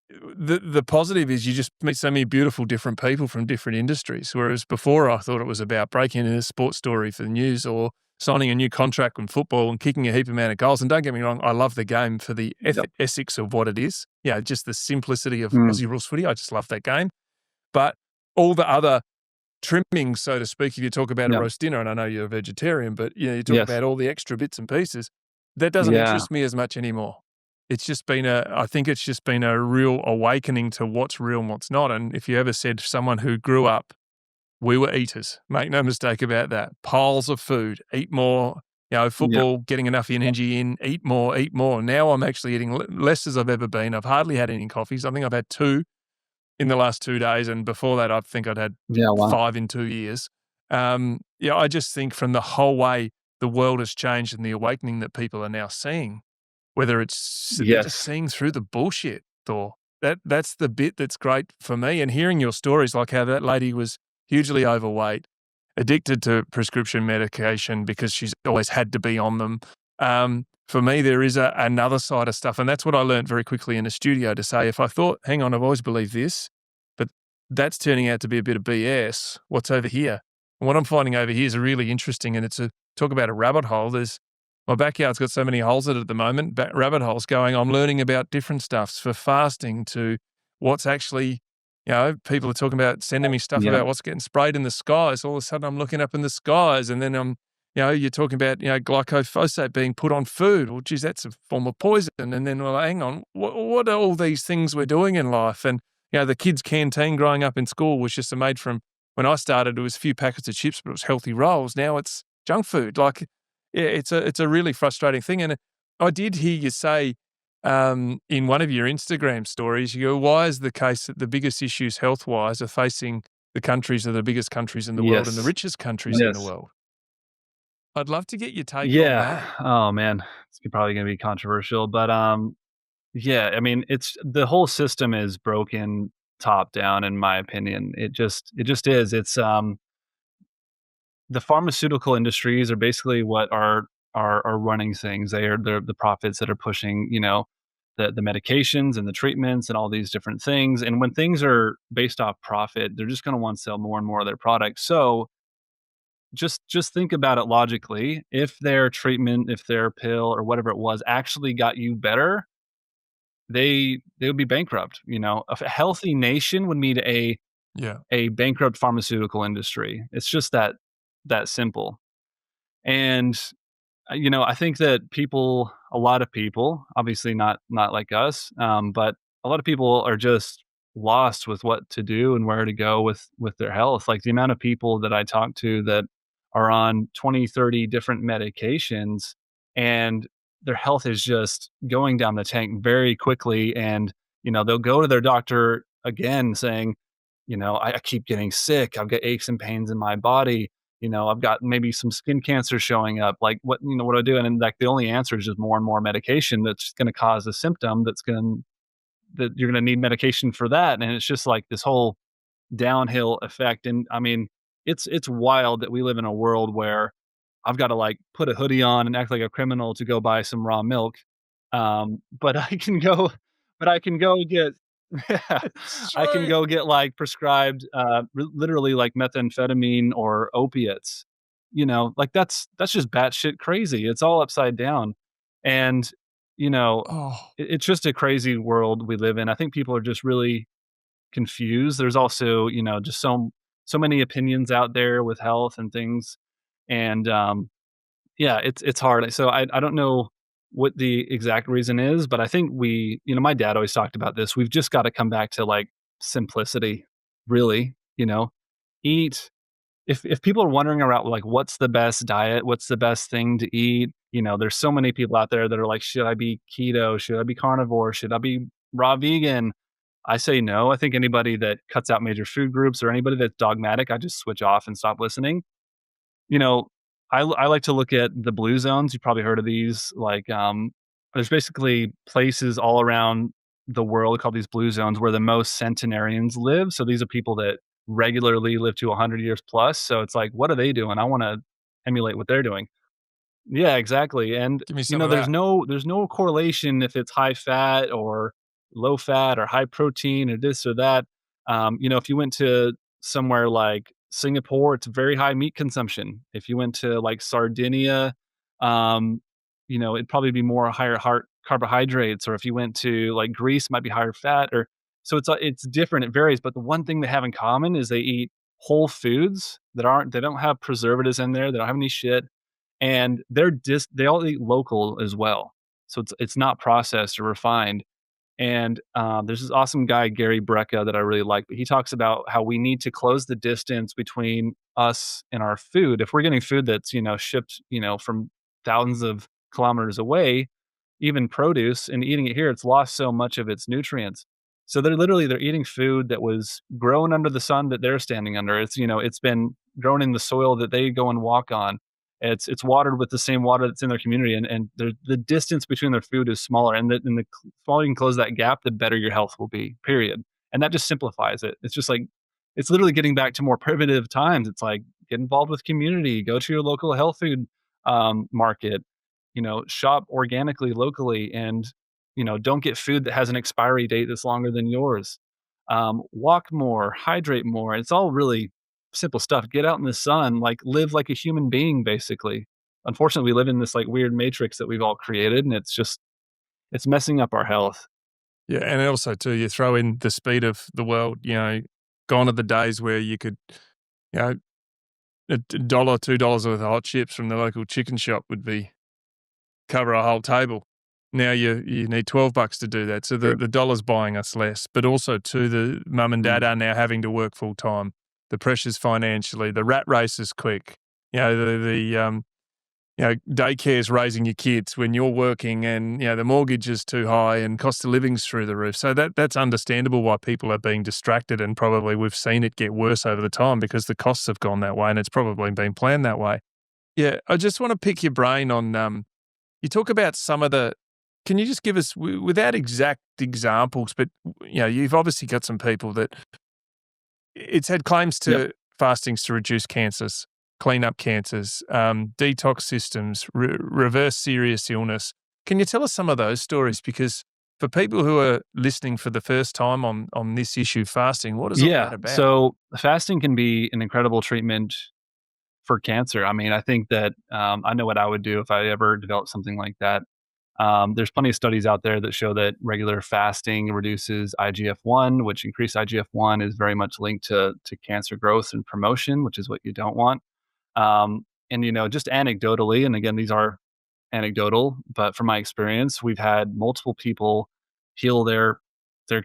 the positive is you just meet so many beautiful different people from different industries. Whereas before, I thought it was about breaking in a sports story for the news, or signing a new contract in football and kicking a heap amount of goals. And don't get me wrong, I love the game for the Yep. ethics of what it is. Just the simplicity of Mm. Aussie rules footy. I just love that game. But all the other trimmings, so to speak, if you talk about a Yep. roast dinner, and I know you're a vegetarian, but you talk Yes. about all the extra bits and pieces, that doesn't Yeah. interest me as much anymore. I think it's just been a real awakening to what's real and what's not. And if you ever said to someone who grew up, we were eaters, make no mistake about that. Piles of food, eat more, Yep. football, getting enough energy in, eat more, eat more. Now I'm actually eating less as I've ever been. I've hardly had any coffees. I think I've had 2 in the last 2 days. And before that, I think I'd had Yeah. Wow. 5 in 2 years. I just think from the whole way the world has changed and the awakening that people are now seeing, whether they're just Yes. seeing through the bullshit, Thor. That's the bit that's great for me. And hearing your stories, like how that lady was hugely overweight, addicted to prescription medication because she's always had to be on them. for me, there is another side of stuff. And that's what I learned very quickly in the studio, to say, if I thought, hang on, I've always believed this, but that's turning out to be a bit of BS. What's over here? And what I'm finding over here is really interesting. And talk about a rabbit hole. My backyard's got so many holes in it at the moment, rabbit holes going. I'm learning about different stuffs, for fasting to what's actually, people are talking about, sending me stuff Yeah. about what's getting sprayed in the skies. All of a sudden I'm looking up in the skies, and then you're talking about, glycophosate being put on food. Well, geez, that's a form of poison. And then, well, hang on, what are all these things we're doing in life? And, the kids' canteen growing up in school was just made from, when I started, it was a few packets of chips, but it was healthy rolls. Now it's junk food. Like, yeah, it's a really frustrating thing. And I did hear you say, in one of your Instagram stories, you go, why is the case that the biggest issues health-wise are facing the countries that are the biggest countries in the world and the Yes. richest countries in the Yes. world? I'd love to get your take on Yeah. that. Oh, man. It's probably gonna be controversial, but, yeah, I mean, it's the whole system is broken top down, in my opinion. It just is. The pharmaceutical industries are basically what are running things. They're the profits that are pushing, the medications and the treatments and all these different things. And when things are based off profit, they're just gonna want to sell more and more of their products. So just think about it logically. If their treatment, if their pill or whatever it was actually got you better, they would be bankrupt. A healthy nation would need Yeah. a bankrupt pharmaceutical industry. It's just that simple. And I think that a lot of people, obviously not like us, but a lot of people are just lost with what to do and where to go with their health. Like the amount of people that I talk to that are on 20, 30 different medications, and their health is just going down the tank very quickly. And, they'll go to their doctor again saying, I keep getting sick. I've got aches and pains in my body. I've got maybe some skin cancer showing up. Like what do I do? And then, like, the only answer is just more and more medication that's going to cause a symptom that you're going to need medication for that. And it's just like this whole downhill effect. And I mean, it's wild that we live in a world where I've got to like put a hoodie on and act like a criminal to go buy some raw milk. But I can go get, yeah, It's I can true. go get like prescribed, literally like methamphetamine or opiates. Like that's just batshit crazy. It's all upside down, and you know, Oh, it's just a crazy world we live in. I think people are just really confused. There's also, just so many opinions out there with health and things, and yeah, it's hard. So I don't know what the exact reason is, but I think my dad always talked about this. We've just got to come back to like simplicity, really. Eat. If people are wondering about like what's the best diet, what's the best thing to eat, there's so many people out there that are like, should I be keto? Should I be carnivore? Should I be raw vegan? I say no. I think anybody that cuts out major food groups or anybody that's dogmatic, I just switch off and stop listening. You know, I like to look at the blue zones. You've probably heard of these. Like, there's basically places all around the world called these blue zones where the most centenarians live. So these are people that regularly live to 100 years plus. So it's like, what are they doing? I want to emulate what they're doing. Yeah, exactly. And give me some of there's that. no correlation if it's high fat or low fat or high protein or this or that. If you went to somewhere like Singapore, it's very high meat consumption. If you went to like Sardinia, um, it'd probably be more higher heart carbohydrates. Or if you went to like Greece, it might be higher fat. Or so it's different. It varies. But the one thing they have in common is they eat whole foods they don't have preservatives in there. They don't have any shit, and they all eat local as well. So it's not processed or refined. And there's this awesome guy, Gary Brecka, that I really like. But he talks about how we need to close the distance between us and our food. If we're getting food that's shipped from thousands of kilometers away, even produce, and eating it here, it's lost so much of its nutrients. So they're eating food that was grown under the sun that they're standing under. It's been grown in the soil that they go and walk on. It's watered with the same water that's in their community, and the distance between their food is smaller. And the smaller you can close that gap, the better your health will be. Period. And that just simplifies it. It's just like it's literally getting back to more primitive times. It's like get involved with community, go to your local health food market, shop organically, locally, and, don't get food that has an expiry date that's longer than yours. Walk more, hydrate more. It's all really simple stuff. Get out in the sun, like live like a human being, basically. Unfortunately, we live in this like weird matrix that we've all created, and it's messing up our health. Yeah, and also too, you throw in the speed of the world. Gone are the days where you could, you know, $1, $2 worth of hot chips from the local chicken shop would be cover a whole table. Now you need $12 to do that. So True. the dollar's buying us less, but also too, the mum and dad are now having to work full time. The pressures financially, the rat race is quick. Daycare's raising your kids when you're working, and the mortgage is too high and cost of living's through the roof. So that's understandable why people are being distracted, and probably we've seen it get worse over the time because the costs have gone that way, and it's probably been planned that way. Yeah, I just want to pick your brain on you talk about some of the. Can you just give us, without exact examples, but you've obviously got some people that it's had claims Yep. to fastings to reduce cancers, clean up cancers, detox systems, reverse serious illness. Can you tell us some of those stories? Because for people who are listening for the first time on this issue, fasting, what is all Yeah. that about? So fasting can be an incredible treatment for cancer. I mean, I think that I know what I would do if I ever developed something like that. There's plenty of studies out there that show that regular fasting reduces IGF-1, which increased IGF-1 is very much linked to cancer growth and promotion, which is what you don't want. And just anecdotally, and again, these are anecdotal, but from my experience, we've had multiple people heal their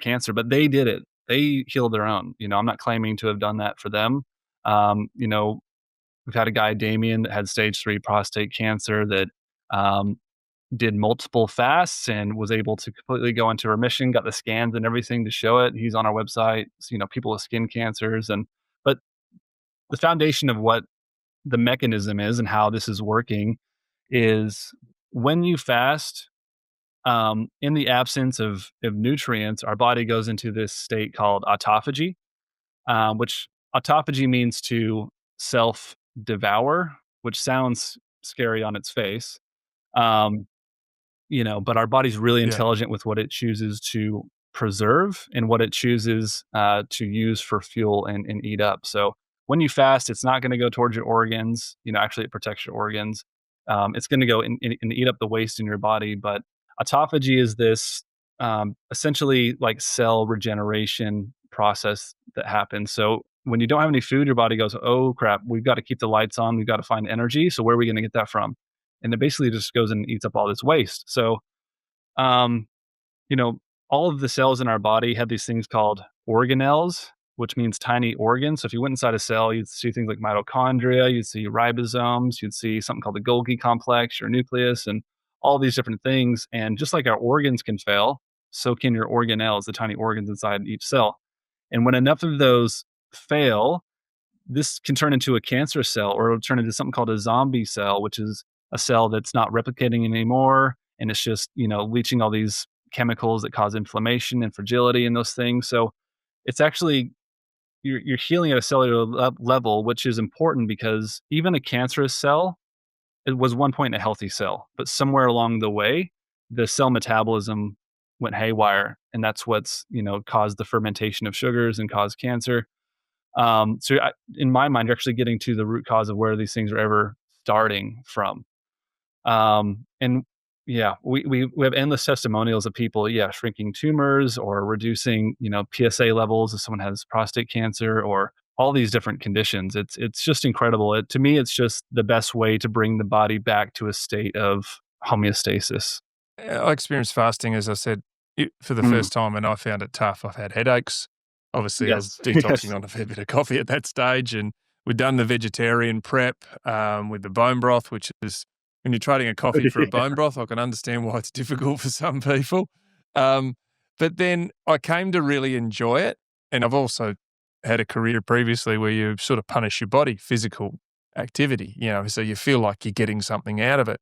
cancer, but they did it. They healed their own. I'm not claiming to have done that for them. We've had a guy, Damien, that had stage 3 prostate cancer that did multiple fasts and was able to completely go into remission, got the scans and everything to show it. He's on our website. So, people with skin cancers, but the foundation of what the mechanism is and how this is working is when you fast, in the absence of nutrients, our body goes into this state called autophagy, which autophagy means to self devour, which sounds scary on its face. Um, but our body's really Yeah. intelligent with what it chooses to preserve and what it chooses to use for fuel and eat up. So when you fast, it's not going to go towards your organs. Actually, it protects your organs. It's going to go and eat up the waste in your body. But autophagy is this essentially like cell regeneration process that happens. So when you don't have any food, your body goes, oh crap, we've got to keep the lights on. We've got to find energy. So where are we going to get that from? And it basically just goes and eats up all this waste. So, um, you know, all of the cells in our body have these things called organelles, which means tiny organs. So if you went inside a cell, you'd see things like mitochondria, you'd see ribosomes, you'd see something called the Golgi complex, your nucleus, and all these different things. And just like our organs can fail, so can your organelles, the tiny organs inside each cell. And when enough of those fail, this can turn into a cancer cell, or it'll turn into something called a zombie cell, which is a cell that's not replicating anymore. And it's just, leaching all these chemicals that cause inflammation and fragility and those things. So it's actually, you're healing at a cellular level, which is important because even a cancerous cell, it was one point a healthy cell, but somewhere along the way, the cell metabolism went haywire. And that's what's, caused the fermentation of sugars and caused cancer. In my mind, you're actually getting to the root cause of where these things are ever starting from. And yeah, we have endless testimonials of people, shrinking tumors or reducing, PSA levels if someone has prostate cancer or all these different conditions. It's just incredible. To me, it's just the best way to bring the body back to a state of homeostasis. I experienced fasting, as I said, for the Mm. first time, and I found it tough. I've had headaches. Obviously, I was Yes. detoxing Yes. on a fair bit of coffee at that stage, and we'd done the vegetarian prep with the bone broth, which is when you're trading a coffee for a bone broth, I can understand why it's difficult for some people. But then I came to really enjoy it, and I've also had a career previously where you sort of punish your body, physical activity, so you feel like you're getting something out of it.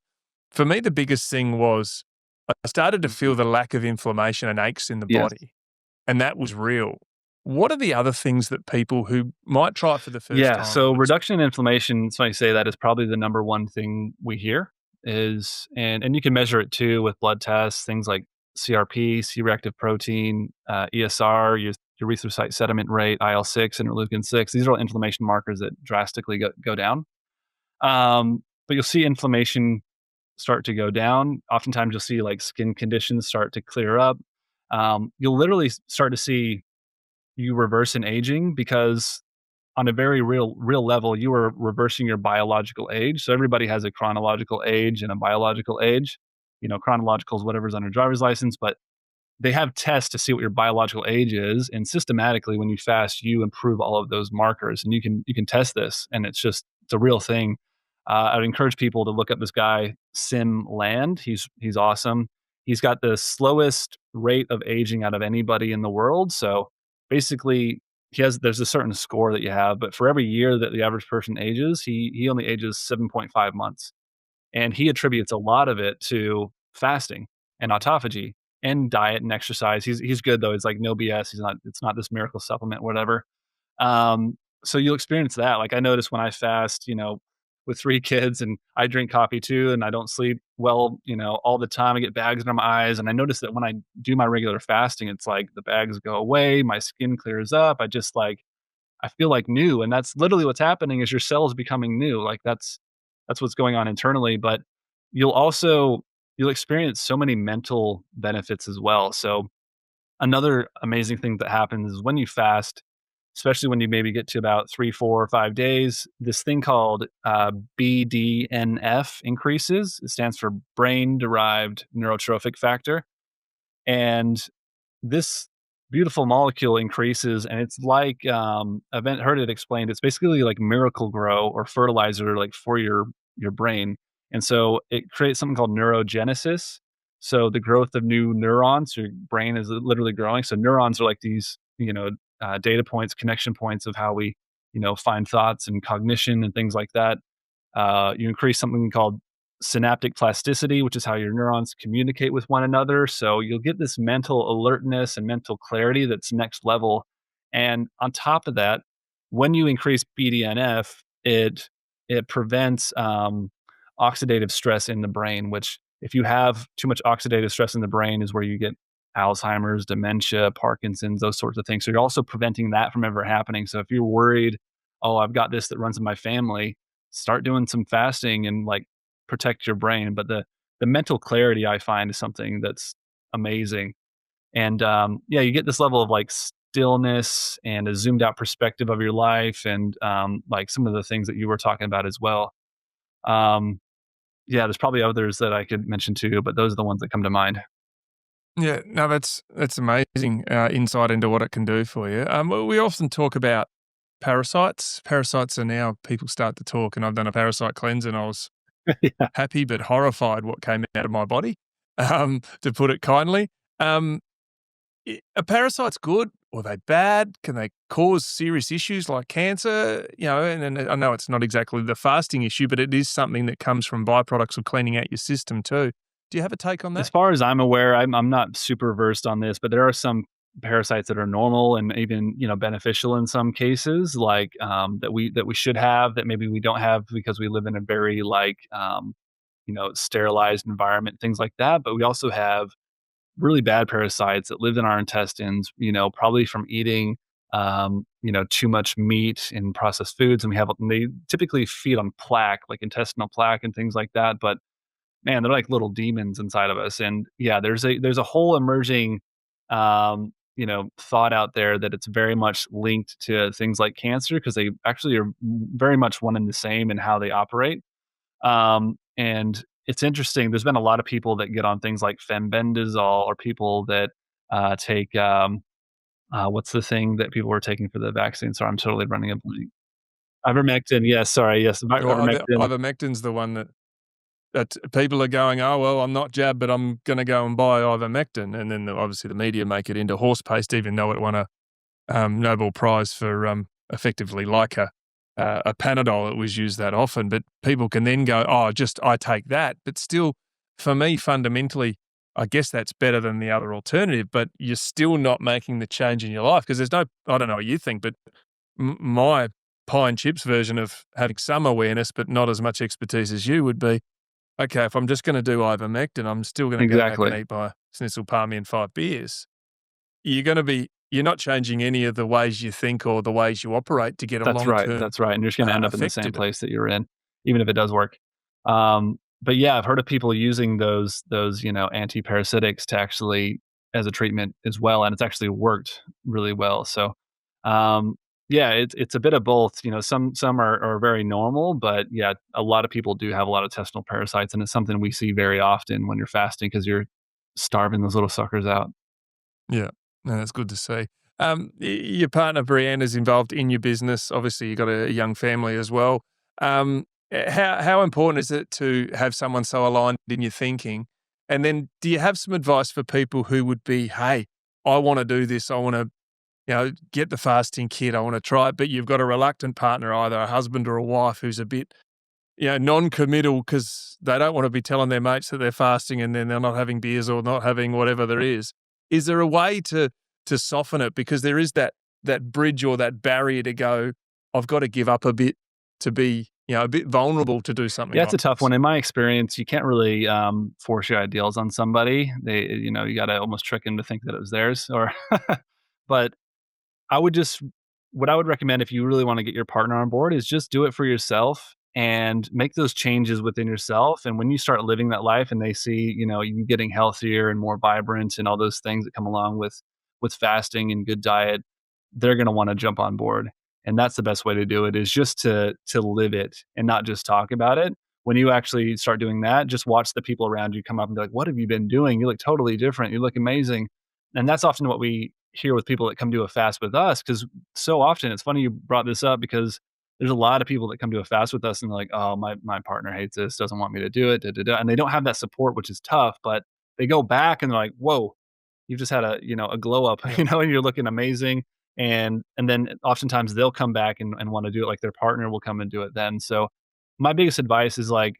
For me, the biggest thing was I started to feel the lack of inflammation and aches in the Yes. body, and that was real. What are the other things that people who might try it for the first Yeah. time? So reduction in inflammation, it's funny you say that, is probably the number one thing we hear. and you can measure it too with blood tests, things like CRP, C-reactive protein, ESR, your erythrocyte sediment rate, IL-6, interleukin-6. These are all inflammation markers that drastically go down. But you'll see inflammation start to go down. Oftentimes, you'll see like skin conditions start to clear up. You'll literally start to see you reverse in aging because on a very real level, you are reversing your biological age. So everybody has a chronological age and a biological age. Chronological is whatever's on your driver's license, but they have tests to see what your biological age is, and systematically, when you fast, you improve all of those markers, and you can test this, and it's a real thing. I would encourage people to look up this guy Sim Land. He's awesome. He's got the slowest rate of aging out of anybody in the world. So basically, there's a certain score that you have, but for every year that the average person ages, he only ages 7.5 months. And he attributes a lot of it to fasting and autophagy and diet and exercise. He's good though. It's like no BS. It's not this miracle supplement, whatever. So you'll experience that. Like I notice when I fast, with 3 kids and I drink coffee too, and I don't sleep well, all the time. I get bags under my eyes. And I notice that when I do my regular fasting, it's like the bags go away, my skin clears up. I feel like new. And that's literally what's happening is your cells becoming new. Like that's what's going on internally. But you'll also you'll experience so many mental benefits as well. So another amazing thing that happens is when you fast, especially when you maybe get to about 3, 4, or 5 days, this thing called BDNF increases. It stands for brain derived neurotrophic factor. And this beautiful molecule increases, and it's like I've heard it explained. It's basically like Miracle Grow or fertilizer, like for your brain. And so it creates something called neurogenesis. So the growth of new neurons, your brain is literally growing. So neurons are like these, data points, connection points of how we, find thoughts and cognition and things like that. You increase something called synaptic plasticity, which is how your neurons communicate with one another. So you'll get this mental alertness and mental clarity that's next level. And on top of that, when you increase BDNF, it prevents oxidative stress in the brain, which if you have too much oxidative stress in the brain is where you get Alzheimer's, dementia, Parkinson's, those sorts of things. So you're also preventing that from ever happening. So if you're worried, oh, I've got this that runs in my family, start doing some fasting and like protect your brain. But the mental clarity I find is something that's amazing. And you get this level of like stillness and a zoomed out perspective of your life, and like some of the things that you were talking about as well. There's probably others that I could mention too, but those are the ones that come to mind. Yeah, no, that's amazing insight into what it can do for you. We often talk about parasites. Parasites are now people start to talk, and I've done a parasite cleanse, and I was Yeah. happy but horrified what came out of my body, to put it kindly. Are parasites good or are they bad? Can they cause serious issues like cancer? And I know it's not exactly the fasting issue, but it is something that comes from byproducts of cleaning out your system too. Do you have a take on As that? far as I'm aware, I'm not super versed on this, but there are some parasites that are normal and even beneficial in some cases, like that we should have that maybe we don't have because we live in a very like sterilized environment, things like that. But we also have really bad parasites that live in our intestines, probably from eating too much meat and processed foods, and they typically feed on plaque, like intestinal plaque and things like that. But man, they're like little demons inside of us. And yeah, there's a whole emerging thought out there that it's very much linked to things like cancer because they actually are very much one and the same in how they operate. And it's interesting. There's been a lot of people that get on things like fenbendazole, or people that take what's the thing that people were taking for the vaccine? Sorry, I'm totally running a blank. Ivermectin. Yes, sorry. Yes, ivermectin. Ivermectin's the one that people are going, oh, well, I'm not jabbed, but I'm going to go and buy ivermectin. And then obviously the media make it into horse paste, even though it won a Nobel Prize for effectively like a Panadol. It was used that often, but people can then go, oh, just I take that. But still, for me, fundamentally, I guess that's better than the other alternative, but you're still not making the change in your life because there's no, I don't know what you think, but my pie and chips version of having some awareness, but not as much expertise as you would be, okay, if I'm just going to do ivermectin, I'm still going to go back and Exactly. eat my schnitzel palmy and 5 beers. You're not changing any of the ways you think or the ways you operate to get a That's right, long-term that's right, and you're just gonna end up in the effect same in it. place that you were in, even if it does work. But yeah, I've heard of people using those, antiparasitics to actually as a treatment as well, and it's actually worked really well. So, um, yeah, it's a bit of both. Some are very normal, but yeah, a lot of people do have a lot of intestinal parasites, and it's something we see very often when you're fasting because you're starving those little suckers out. Yeah, no, that's good to see. Your partner Brianne is involved in your business. Obviously, you've got a young family as well. How important is it to have someone so aligned in your thinking? And then, do you have some advice for people who would be, hey, I want to do this. I want to, get the fasting kit. I want to try it, but you've got a reluctant partner, either a husband or a wife, who's a bit, non-committal because they don't want to be telling their mates that they're fasting and then they're not having beers or not having whatever there is. Is there a way to soften it? Because there is that bridge or that barrier to go, I've got to give up a bit to be, a bit vulnerable to do something Yeah, it's like a tough this. one. In my experience, you can't really force your ideals on somebody. You got to almost trick them to think that it was theirs. Or, but I would just, what I would recommend if you really want to get your partner on board is just do it for yourself and make those changes within yourself. And when you start living that life, and they see, you getting healthier and more vibrant and all those things that come along with fasting and good diet, they're going to want to jump on board. And that's the best way to do it, is just to live it and not just talk about it. When you actually start doing that, just watch the people around you come up and be like, "What have you been doing? You look totally different. You look amazing." And that's often what we hear with people that come to a fast with us, because so often, it's funny you brought this up, because there's a lot of people that come to a fast with us and they're like, "Oh, my partner hates this, doesn't want me to do it, da, da, da," and they don't have that support, which is tough. But they go back and they're like, "Whoa, you've just had a glow up," Yeah. and you're looking amazing. And then oftentimes they'll come back and want to do it, like their partner will come and do it then. So my biggest advice is, like,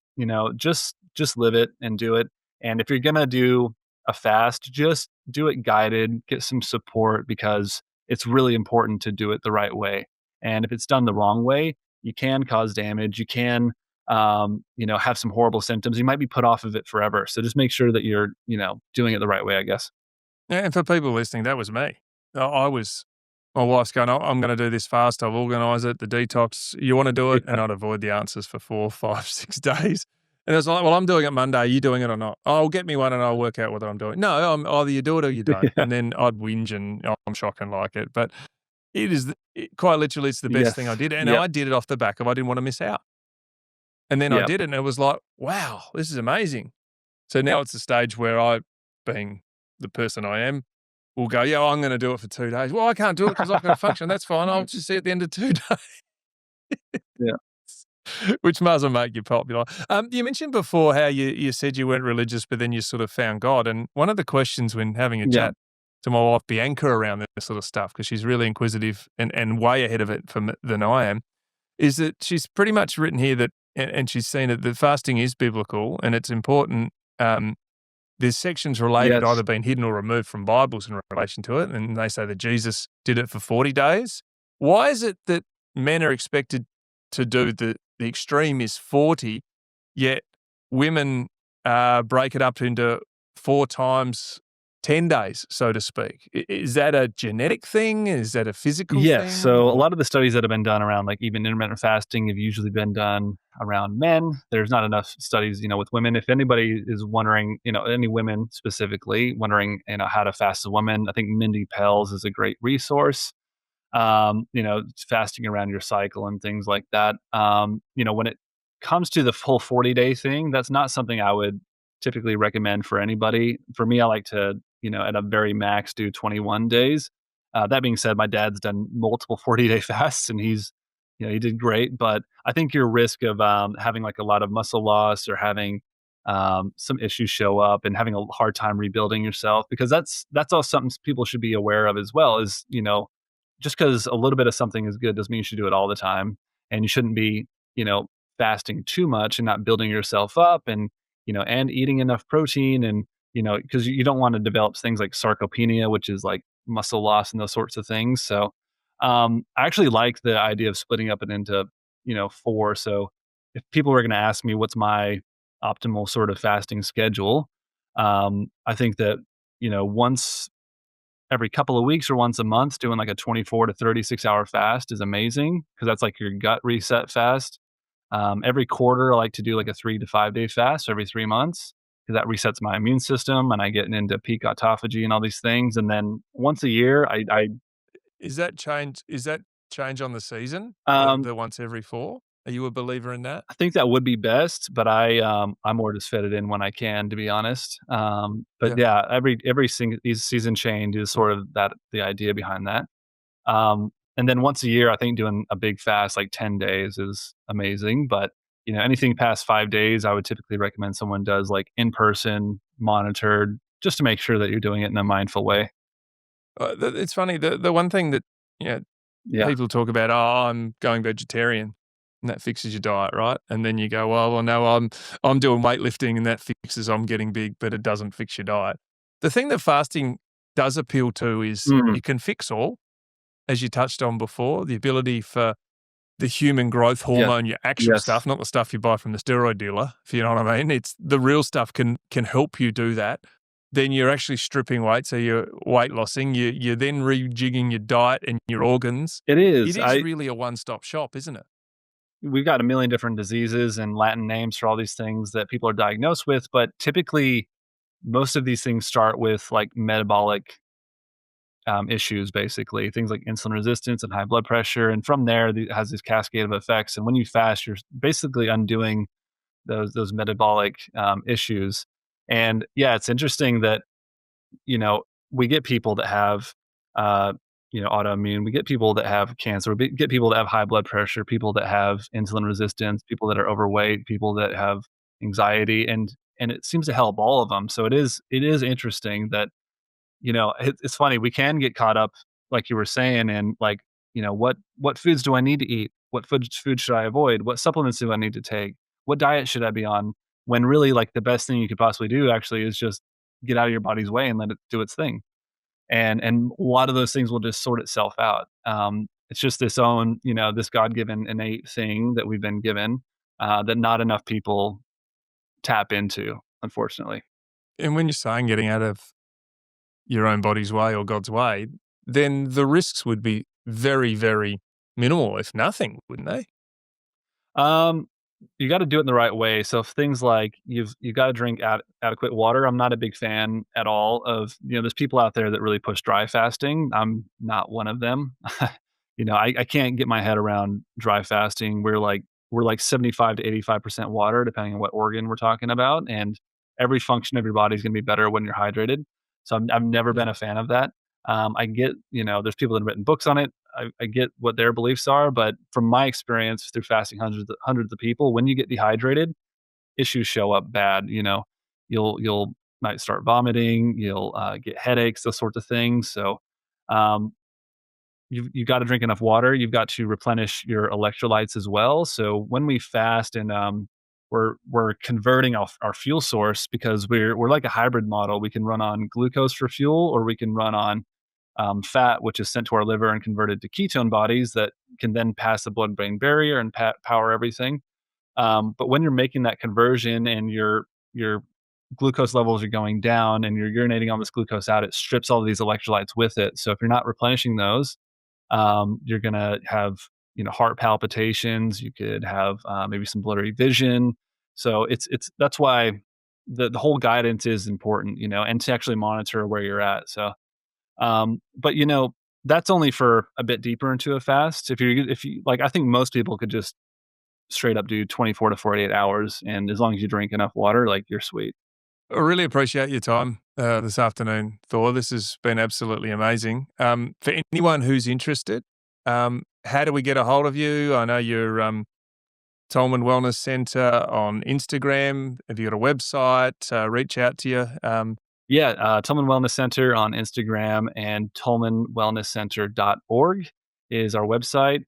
just live it and do it. And if you're gonna do a fast, just do it guided, get some support, because it's really important to do it the right way. And if it's done the wrong way, you can cause damage. You can have some horrible symptoms. You might be put off of it forever. So just make sure that you're, doing it the right way, I guess. Yeah, and for people listening, that was me. My wife's going, "Oh, I'm going to do this fast. I've organised it, the detox. You want to do it?" And I'd avoid the answers for 4, 5, 6 days. And it's like, "Well, I'm doing it Monday. Are you doing it or not?" "Oh, get me one and I'll work out whether I'm doing it." "No, either you do it or you don't." Yeah. And then I'd whinge and, "Oh, I'm shocking like it." But quite literally, it's the best thing I Yes. did. And Yep. I did it off the back of I didn't want to miss out. And then I Yep. did it and it was like, wow, this is amazing. So now it's a stage where I, being the person I am, will go, yeah, I'm going to do it for 2 days. Well, I can't do it because I've got a function. That's fine. I'll just see at the end of 2 days, Yeah. which mustn't make you popular. You mentioned before how you said you weren't religious, but then you sort of found God. And one of the questions when having a Yeah. chat to my wife, Bianca, around this sort of stuff, because she's really inquisitive and way ahead of it than I am, is that she's pretty much written here that, and she's seen it, that fasting is biblical and it's important. There's sections related, Yes. either been hidden or removed from Bibles in relation to it, and they say that Jesus did it for 40 days. Why is it that men are expected to do the extreme is 40, yet women break it up into 4 times 10 days, so to speak? Is that a genetic thing? Is that a physical Yes. thing? So a Or lot of the studies that have been done around, like, even intermittent fasting, have usually been done around men. There's not enough studies, with women. If anybody is wondering, any women specifically wondering, how to fast as a woman, I think Mindy Pels is a great resource. Fasting around your cycle and things like that. When it comes to the full 40-day thing, that's not something I would typically recommend for anybody. For me, I like to, at a very max, do 21 days. That being said, my dad's done multiple 40-day fasts, and he did great. But I think your risk of having, like, a lot of muscle loss, or having some issues show up and having a hard time rebuilding yourself, because that's all something people should be aware of as well, is, just because a little bit of something is good doesn't mean you should do it all the time. And you shouldn't be, you know, fasting too much and not building yourself up, and eating enough protein, and, because you don't want to develop things like sarcopenia, which is like muscle loss and those sorts of things. So, I actually like the idea of splitting up it into, 4. So if people were going to ask me what's my optimal sort of fasting schedule. I think that, once every couple of weeks or once a month, doing like a 24 to 36-hour fast is amazing because that's like your gut reset fast. Every quarter, I like to do like a 3 to 5 day fast, so every 3 months, because that resets my immune system and I get into peak autophagy and all these things. And then once a year, Is that change on the season? um, The once every 4? Are you a believer in that? I think that would be best, but I more just fit it in when I can, to be honest. But Yeah. yeah, every season change is sort of the idea behind that. And then once a year, I think doing a big fast like 10 days is amazing. But anything past 5 days, I would typically recommend someone does like in person, monitored, just to make sure that you're doing it in a mindful way. It's funny, the one thing that, you know, Yeah. people talk about, "Oh, I'm going vegetarian," and that fixes your diet, right? And then you go, "Well, no, I'm doing weightlifting and that fixes I'm getting big," but it doesn't fix your diet. The thing that fasting does appeal to is Mm, you can fix all, as you touched on before, the ability for the human growth yes. hormone, your actual Yes. stuff, not the stuff you buy from the steroid dealer, if you know what I mean. It's the real stuff can help you do that. Then you're actually stripping weight, so you're weight lossing. You're then rejigging your diet and your organs. It It is. is really a one-stop shop, isn't it? We've got a million different diseases and Latin names for all these things that people are diagnosed with, but typically most of these things start with like metabolic issues, basically things like insulin resistance and high blood pressure, and from there it has this cascade of effects. And when you fast, you're basically undoing those metabolic issues. And yeah, it's interesting that you know, we get people that have, uh, autoimmune. We get people that have cancer. Get people that have high blood pressure. People that have insulin resistance. People that are overweight. People that have anxiety, and it seems to help all of them. So it is interesting that it's funny. We can get caught up, like you were saying, and like what foods do I need to eat? What food should I avoid? What supplements do I need to take? What diet should I be on? When really, like the best thing you could possibly do actually is just get out of your body's way and let it do its thing. And a lot of those things will just sort itself out. It's just this God given innate thing that we've been given that not enough people tap into, unfortunately. And when you're saying getting out of your own body's way or God's way, then the risks would be very, very minimal, if nothing, wouldn't they? Um, you got to do it in the right way. So if things like you got to drink adequate water. I'm not a big fan at all of There's people out there that really push dry fasting. I'm not one of them. I can't get my head around dry fasting. We're like 75 to 85% water, depending on what organ we're talking about, and every function of your body is going to be better when you're hydrated. So I've never Yeah. been a fan of that. I get, there's people that have written books on it. I get what their beliefs are, but from my experience through fasting hundreds of people, when you get dehydrated, issues show up bad. You'll might start vomiting, you'll get headaches, those sorts of things. So, um, you got to drink enough water. You've got to replenish your electrolytes as well. So when we fast and we're converting our fuel source because we're like a hybrid model. We can run on glucose for fuel, or we can run on fat, which is sent to our liver and converted to ketone bodies that can then pass the blood-brain barrier and power everything. But when you're making that conversion and your glucose levels are going down and you're urinating all this glucose out, it strips all of these electrolytes with it. So if you're not replenishing those, you're gonna have heart palpitations. You could have maybe some blurry vision. So it's that's why the whole guidance is important, and to actually monitor where you're at. So but that's only for a bit deeper into a fast. If you like, I think most people could just straight up do 24 to 48 hours, and as long as you drink enough water, like you're sweet. I really appreciate your time this afternoon, Thor. This has been absolutely amazing. For anyone who's interested, how do we get a hold of you? I know you're Tolman Wellness Centre on Instagram. Have you got a website? Reach out to you. Yeah, Tolman Wellness Center on Instagram, and tolmanwellnesscenter.org is our website.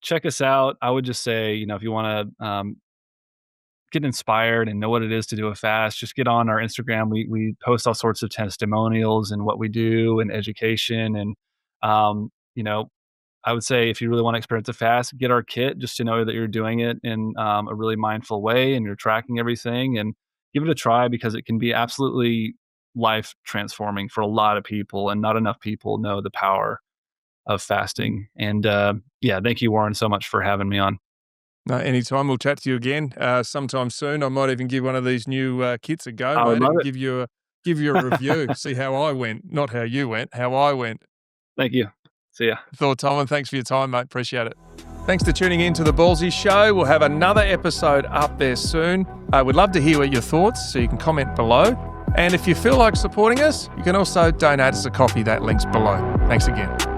Check us out. I would just say, if you want to get inspired and know what it is to do a fast, just get on our Instagram. We post all sorts of testimonials and what we do and education, and um, you know I would say if you really want to experience a fast, get our kit just to know that you're doing it in a really mindful way and you're tracking everything, and give it a try because it can be absolutely life transforming for a lot of people, and not enough people know the power of fasting. And yeah, thank you, Warren, so much for having me on. No, anytime. We'll chat to you again sometime soon. I might even give one of these new kits a go, I would mate, love and give you a review, see how I went, not how you went, how I went. Thank you. See ya. Thor Tolman, thanks for your time, mate. Appreciate it. Thanks for tuning in to the Ballsy Show. We'll have another episode up there soon. We'd love to hear what your thoughts, so you can comment below. And if you feel like supporting us, you can also donate us a coffee. That link's below. Thanks again.